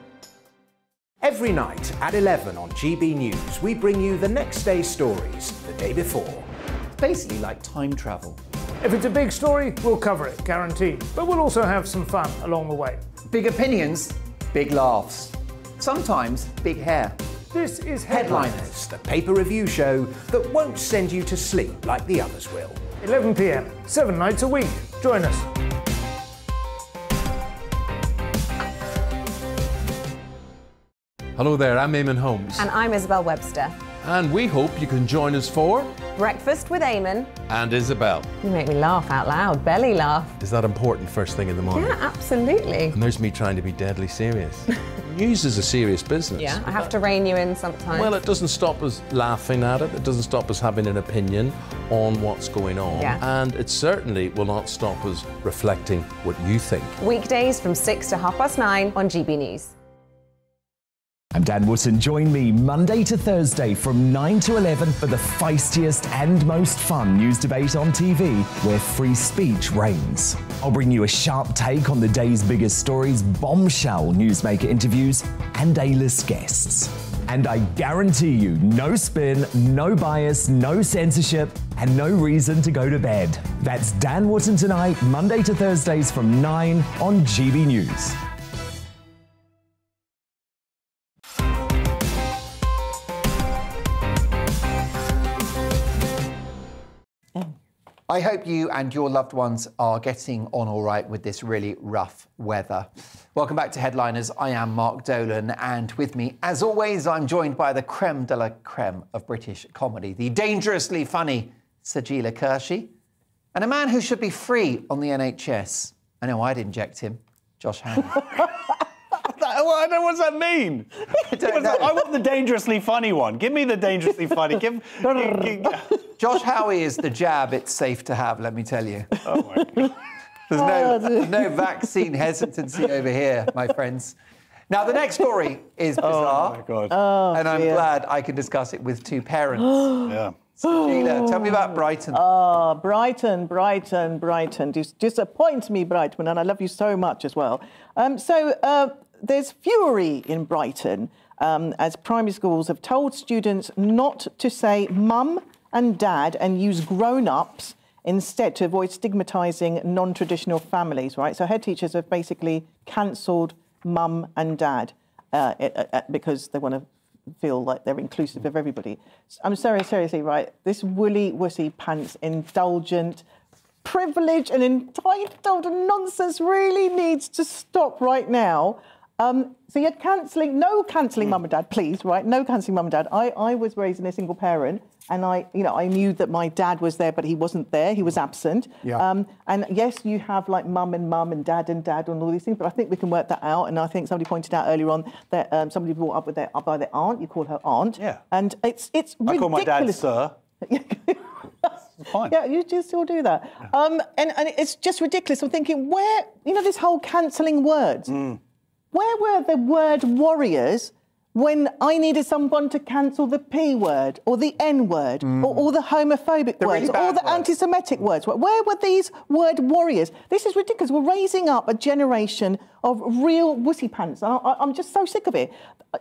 Every night at 11 on GB News, we bring you the next day's stories the day before. Basically like time travel. If it's a big story, we'll cover it, guaranteed. But we'll also have some fun along the way. Big opinions, big laughs. Sometimes big hair. This is Headliners, the paper review show that won't send you to sleep like the others will. 11 p.m, 7 nights a week. Join us. Hello there, I'm Eamon Holmes. And I'm Isabel Webster. And we hope you can join us for Breakfast with Eamon and Isabel. You make me laugh out loud, belly laugh. Is that important first thing in the morning? Yeah, absolutely. And there's me trying to be deadly serious. News is a serious business. Yeah, I have to rein you in sometimes. Well, it doesn't stop us laughing at it. It doesn't stop us having an opinion on what's going on. Yeah. And it certainly will not stop us reflecting what you think. Weekdays from 6 to 9:30 on GB News. I'm Dan Wootton. Join me Monday to Thursday from 9 to 11 for the feistiest and most fun news debate on TV, where free speech reigns. I'll bring you a sharp take on the day's biggest stories, bombshell newsmaker interviews, and A-list guests. And I guarantee you, no spin, no bias, no censorship, and no reason to go to bed. That's Dan Wootton tonight, Monday to Thursdays from 9 on GB News. I hope you and your loved ones are getting on all right with this really rough weather. Welcome back to Headliners. I am Mark Dolan, and with me, as always, I'm joined by the creme de la creme of British comedy, the dangerously funny Sajeela Kershi, and a man who should be free on the NHS. I know I'd inject him, Josh Howe. What does that mean? I want the dangerously funny one. Give me the dangerously funny. Josh Howie is the jab it's safe to have, let me tell you. Oh my God. There's no vaccine hesitancy over here, my friends. Now, the next story is bizarre. Oh, my God. And I'm glad I can discuss it with two parents. Yeah. Sajeela, tell me about Brighton. Oh, Brighton. Disappoint me, Brighton, and I love you so much as well. There's fury in Brighton as primary schools have told students not to say mum and dad and use grown-ups instead to avoid stigmatising non-traditional families, right? So head teachers have basically cancelled mum and dad because they want to feel like they're inclusive of everybody. I'm sorry, seriously, right? This woolly wussy pants, indulgent, privileged and entitled nonsense really needs to stop right now. So you're no cancelling mum and dad, please, right? No cancelling mum and dad. I was raised in a single parent, and I knew that my dad was there, but he wasn't there. He was absent. Yeah. And yes, you have like mum and dad and all these things, but I think we can work that out. And I think somebody pointed out earlier on that somebody brought up by their aunt. You call her aunt. Yeah. And it's ridiculous. I call my dad sir. Fine. Yeah, you still do that. Yeah. And it's just ridiculous. I'm thinking, where, this whole cancelling words, where were the word warriors when I needed someone to cancel the P word or the N word or all the homophobic words or all the anti-Semitic words. Where were these word warriors? This is ridiculous. We're raising up a generation of real wussy pants. I'm just so sick of it.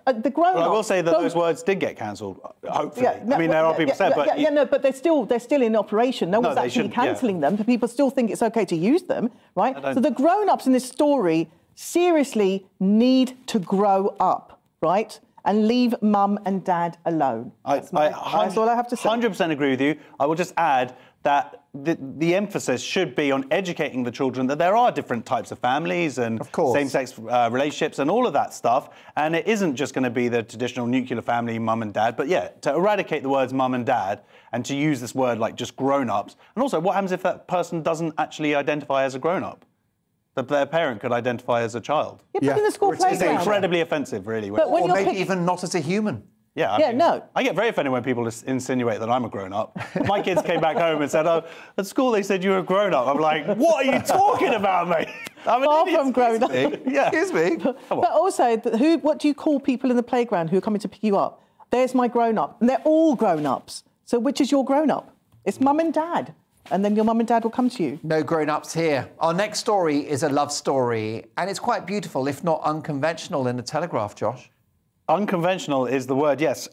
The grown-ups... Well, I will say that those words did get cancelled, hopefully. I mean, there are people said, but... but they're still in operation. No one's actually cancelling them. People still think it's OK to use them, right? So the grown-ups in this story seriously need to grow up. Right? And leave mum and dad alone. That's all I have to say. 100% agree with you. I will just add that the emphasis should be on educating the children that there are different types of families and same-sex relationships and all of that stuff. And it isn't just going to be the traditional nuclear family, mum and dad, but yeah, to eradicate the words mum and dad and to use this word like just grown-ups. And also, what happens if that person doesn't actually identify as a grown-up? That their parent could identify as a child. Yeah, but in the school playground. It's incredibly offensive, really. Or maybe even not as a human. Yeah, I mean, I get very offended when people insinuate that I'm a grown-up. My kids came back home and said, oh, at school they said you were a grown-up. I'm like, what are you talking about, mate? I'm Far from grown-up. Yeah. Excuse me. But also, what do you call people in the playground who are coming to pick you up? There's my grown-up. And they're all grown-ups. So which is your grown-up? It's mum and dad. And then your mum and dad will come to you. No grown-ups here. Our next story is a love story, and it's quite beautiful, if not unconventional, in the Telegraph, Josh. Unconventional is the word, yes.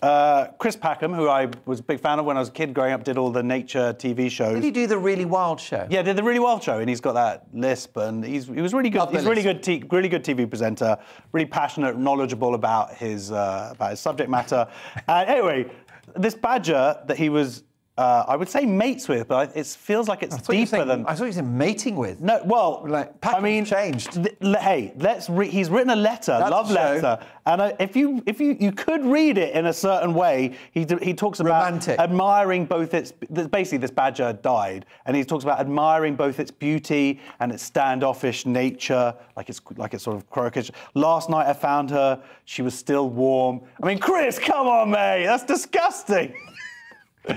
Chris Packham, who I was a big fan of when I was a kid growing up, did all the nature TV shows. Did he do the Really Wild show? Yeah, did the Really Wild show, and he's got that lisp, and he was really good. He's really good TV presenter, really passionate, knowledgeable about his subject matter. Anyway, this badger that he was. I would say mates with, but it feels like it's deeper than... I thought you said mating with. No, well, I mean... changed. Hey, he's written a letter, love letter, and if you could read it in a certain way, he talks about admiring both its... Basically, this badger died, and he talks about admiring both its beauty and its standoffish nature, like it's sort of croakish. Last night I found her, she was still warm. I mean, Chris, come on, mate, that's disgusting.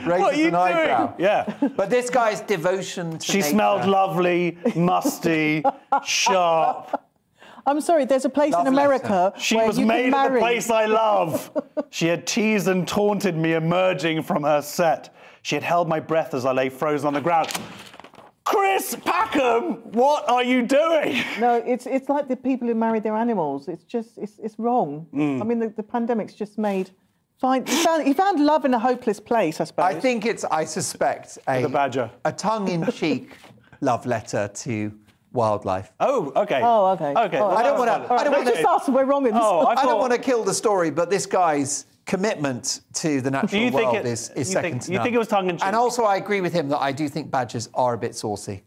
What are you doing? Yeah. But this guy's devotion to She smelled lovely, musty, sharp. I'm sorry, there's a place in America She where was you made can at the marry. place I love. She had teased and taunted me emerging from her set. She had held my breath as I lay frozen on the ground. Chris Packham, what are you doing? No, it's like the people who marry their animals. It's just, it's wrong. I mean, the pandemic's just made... He found love in a hopeless place, I suppose. I suspect, the badger. A tongue-in-cheek love letter to wildlife. Oh, OK. Oh, OK. OK. Oh, I don't want to... just ask we're wrong in this. I don't want to kill the story, but this guy's commitment to the natural world is second to none. You think it was tongue-in-cheek? And also, I agree with him that I do think badgers are a bit saucy.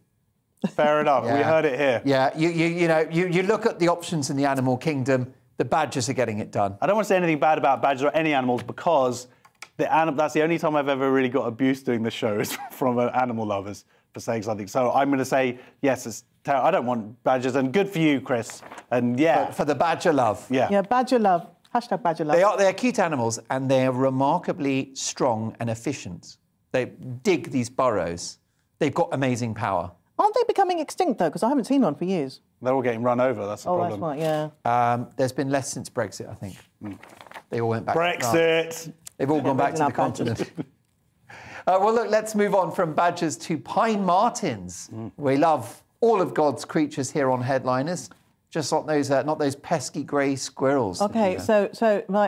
Fair enough. We heard it here. Yeah, you look at the options in the animal kingdom. The badgers are getting it done. I don't want to say anything bad about badgers or any animals because that's the only time I've ever really got abuse doing this show is from animal lovers for saying something. So I'm going to say, yes, it's terrible. I don't want badgers, and good for you, Chris. And yeah. For the badger love. Yeah. Yeah, badger love. Hashtag badger love. They are cute animals, and they're remarkably strong and efficient. They dig these burrows. They've got amazing power. Aren't they becoming extinct, though? Because I haven't seen one for years. They're all getting run over, that's the problem. Oh, that's right, yeah. There's been less since Brexit, I think. They all went back Brexit! They've all gone back to the continent. Well, look, let's move on from badgers to pine martens. We love all of God's creatures here on Headliners, just not those pesky grey squirrels. OK, so my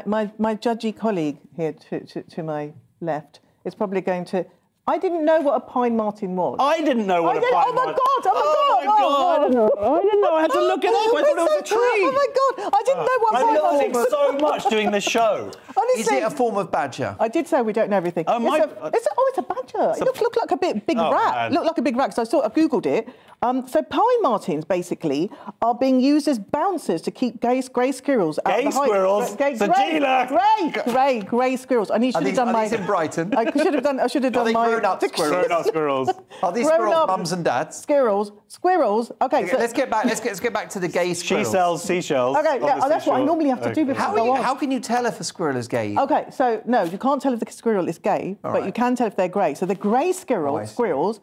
judgy colleague here to my left is probably going to... I didn't know what a pine marten was. I didn't know what a pine marten was. Oh, my God! I didn't know. I had to look it up. I thought it was a tree. Oh, my God! I didn't know what a pine marten was. so much doing this show. Honestly, is it a form of badger? I did say we don't know everything. It's a badger. It looked like a big rat. Man. Looked like a big rat, so I googled it. So pine martens, basically, are being used as bouncers to keep grey squirrels out of the height. Grey squirrels. And he should have done Are these in Brighton? I should have done my... Grown-up squirrels. Are these squirrels mums and dads? Squirrels. Okay, so let's get back to the gay squirrels. She sells seashells. Okay, yeah, that's what I normally have to do before I go on. How can you tell if a squirrel is gay? Okay, so no, you can't tell if the squirrel is gay, but you can tell if they're grey. So the grey squirrels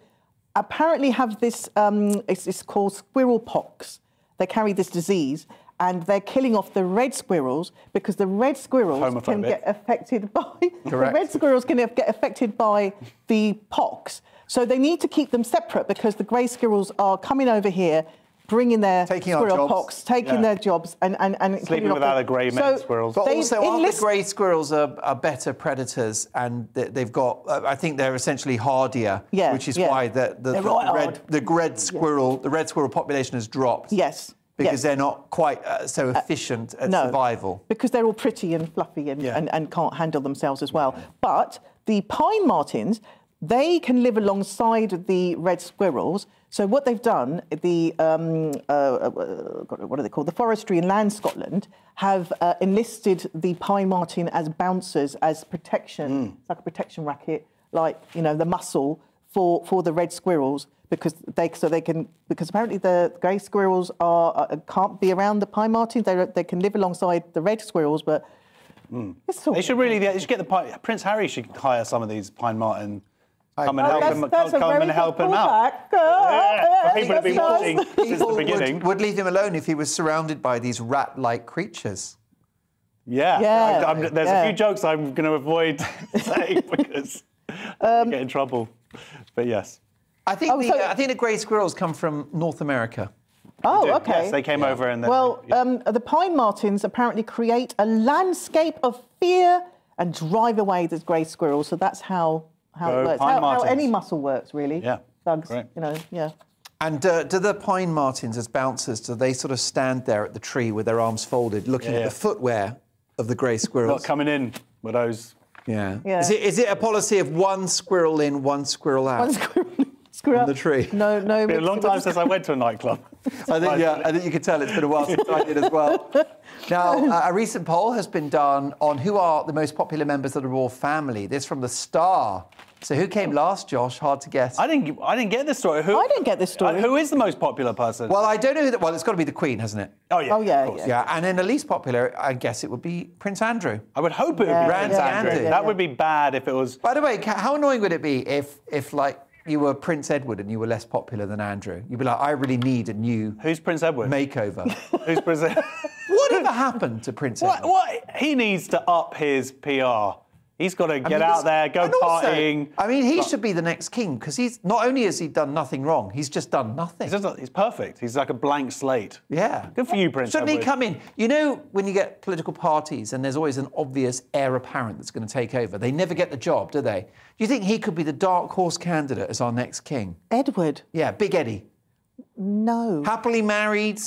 apparently have this. It's called Squirrel Pox. They carry this disease, and they're killing off the red squirrels because the red squirrels can get affected by the red squirrels can get affected by the pox. So they need to keep them separate because the grey squirrels are coming over here, bringing their squirrel pox, taking their jobs, and sleeping with other grey men squirrels. But also, aren't the grey squirrels are better predators, and they've got? I think they're essentially hardier, which is why the red squirrel population has dropped. Yes. Because they're not quite so efficient at survival. Because they're all pretty and fluffy and can't handle themselves as well. But the pine martens, they can live alongside the red squirrels. So what they've done, the what are they called? The Forestry and Land Scotland have enlisted the pine marten as bouncers, as protection. It's like a protection racket, like the muscle for the red squirrels. Because apparently the grey squirrels can't be around the pine martens. They can live alongside the red squirrels, but they should get the Prince Harry should hire some of these pine marten. Come and help him out. People have been watching since the beginning. Would leave him alone if he was surrounded by these rat-like creatures. Yeah. There's a few jokes I'm going to avoid saying because I get in trouble. But yes. I think the grey squirrels come from North America. Oh, OK. Yes, they came over and then... Well, the pine martens apparently create a landscape of fear and drive away the grey squirrels. So that's how it works. How any muscle works, really. Yeah. Thugs, And do the pine martens, as bouncers, do they sort of stand there at the tree with their arms folded, looking at the footwear of the grey squirrels? Not coming in with those... Yeah. Is it a policy of one squirrel in, one squirrel out? One squirrel in. On the tree. No. It's been a long time since I went to a nightclub. I think you can tell it's been a while since I did as well. Now, a recent poll has been done on who are the most popular members of the royal family. This from the Star. So who came last, Josh? Hard to guess. I didn't get this story. I didn't get this story. Who is the most popular person? Well, I don't know who. Well, it's got to be the Queen, hasn't it? Oh yeah. Oh yeah. Yeah, and then the least popular, I guess it would be Prince Andrew. I would hope it would be Prince Andrew. That would be bad if it was. By the way, how annoying would it be if like you were Prince Edward and you were less popular than Andrew? You'd be like, I really need a new... Who's Prince Edward? Makeover. Who's Prince Edward? Whatever happened to Prince Edward? What? He needs to up his PR. He's got to get out there, go partying. I mean, he should be the next king, because he's not only has he done nothing wrong, he's just done nothing. He's perfect. He's like a blank slate. Yeah. Good for you, Prince Shouldn't Edward. he come in? You know, when you get political parties and there's always an obvious heir apparent that's going to take over, they never get the job, do they? Do you think he could be the dark horse candidate as our next king? Edward? Yeah, Big Eddie. No. Happily married,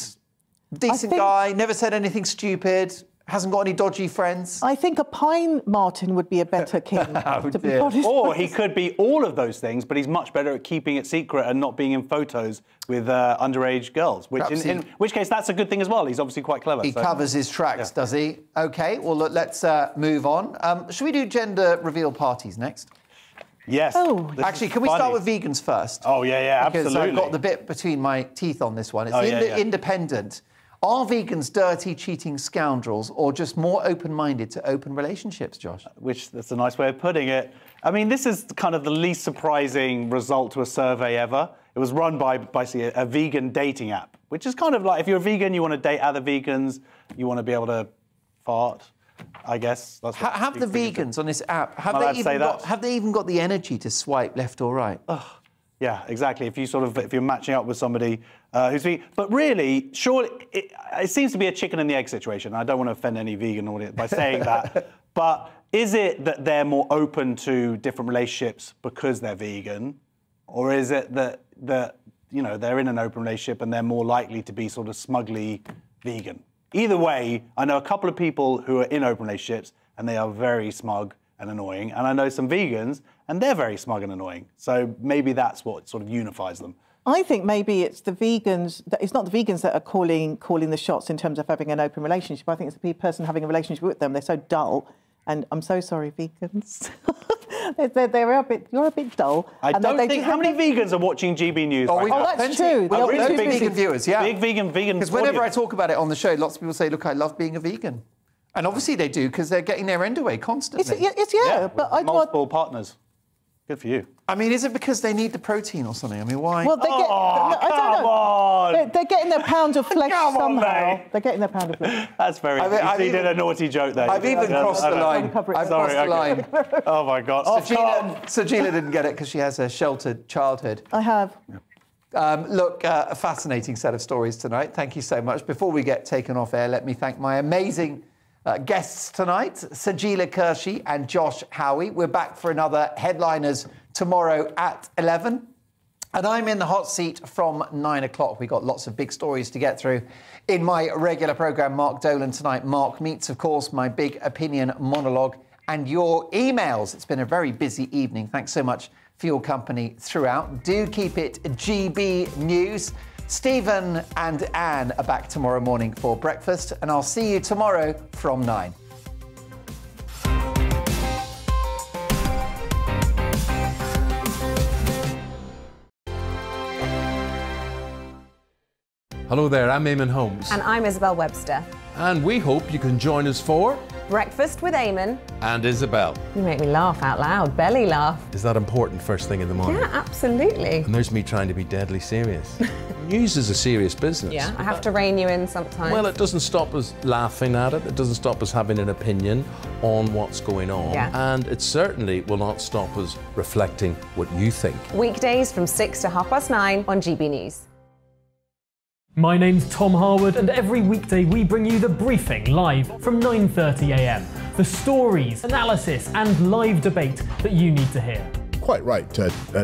decent guy, never said anything stupid. Hasn't got any dodgy friends. I think a pine marten would be a better king, to be honest. Or he could be all of those things, but he's much better at keeping it secret and not being in photos with underage girls, which in which case that's a good thing as well. He's obviously quite clever. He covers his tracks, does he? OK, well, look, let's move on. Should we do gender reveal parties next? Yes. Oh. Actually, can we start with vegans first? Oh, yeah, absolutely. Because I've got the bit between my teeth on this one. It's the Independent. Are vegans dirty, cheating scoundrels, or just more open-minded to open relationships, Josh? That's a nice way of putting it. I mean, this is kind of the least surprising result to a survey ever. It was run by basically a vegan dating app, which is kind of like, if you're a vegan, you want to date other vegans, you want to be able to fart, I guess. That's what have the vegans on this app, have they even got the energy to swipe left or right? Yeah, exactly. If you're matching up with somebody who's vegan, but really, surely it seems to be a chicken and the egg situation. I don't want to offend any vegan audience by saying that, but is it that they're more open to different relationships because they're vegan, or is it that they're in an open relationship and they're more likely to be sort of smugly vegan? Either way, I know a couple of people who are in open relationships and they are very smug and annoying, and I know some vegans and they're very smug and annoying. So maybe that's what sort of unifies them. I think maybe it's the vegans. It's not the vegans that are calling the shots in terms of having an open relationship. I think it's the person having a relationship with them. They're so dull, and I'm so sorry, vegans. They're a bit. You're a bit dull. I don't think. How many vegans are watching GB News? Oh, right now? That's true. Really big vegan viewers, yeah. Big vegan. Because whenever I talk about it on the show, lots of people say, "Look, I love being a vegan," and obviously they do because they're getting their end away constantly. But multiple partners. Good for you. I mean, is it because they need the protein or something? I mean, why? Well, they get. I don't know. On. They're getting their pound of flesh somehow. They're getting their pound of flesh. That's very. He did a naughty joke there. I've even crossed the line. I've crossed the line. Oh my God. Sajila didn't get it because she has a sheltered childhood. I have. Look, a fascinating set of stories tonight. Thank you so much. Before we get taken off air, let me thank my amazing guests tonight, Sajila Kershi and Josh Howie. We're back for another Headliners tomorrow at 11. And I'm in the hot seat from 9 o'clock. We've got lots of big stories to get through. In my regular programme, Mark Dolan tonight. Mark meets, of course, my big opinion monologue and your emails. It's been a very busy evening. Thanks so much for your company throughout. Do keep it GB News. Stephen and Anne are back tomorrow morning for breakfast, and I'll see you tomorrow from 9. Hello there, I'm Eamon Holmes. And I'm Isabel Webster. And we hope you can join us for Breakfast with Eamon and Isabel. You make me laugh out loud, belly laugh. Is that important first thing in the morning? Yeah, absolutely. And there's me trying to be deadly serious. News is a serious business. Yeah, I have to rein you in sometimes. Well, it doesn't stop us laughing at it. It doesn't stop us having an opinion on what's going on. Yeah. And it certainly will not stop us reflecting what you think. Weekdays from 6 to 9:30 on GB News. My name's Tom Harwood, and every weekday we bring you The Briefing live from 9:30 a.m. The stories, analysis and live debate that you need to hear. Quite right,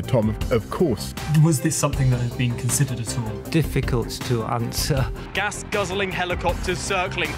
Tom, of course. Was this something that had been considered at all? Difficult to answer. Gas-guzzling helicopters circling.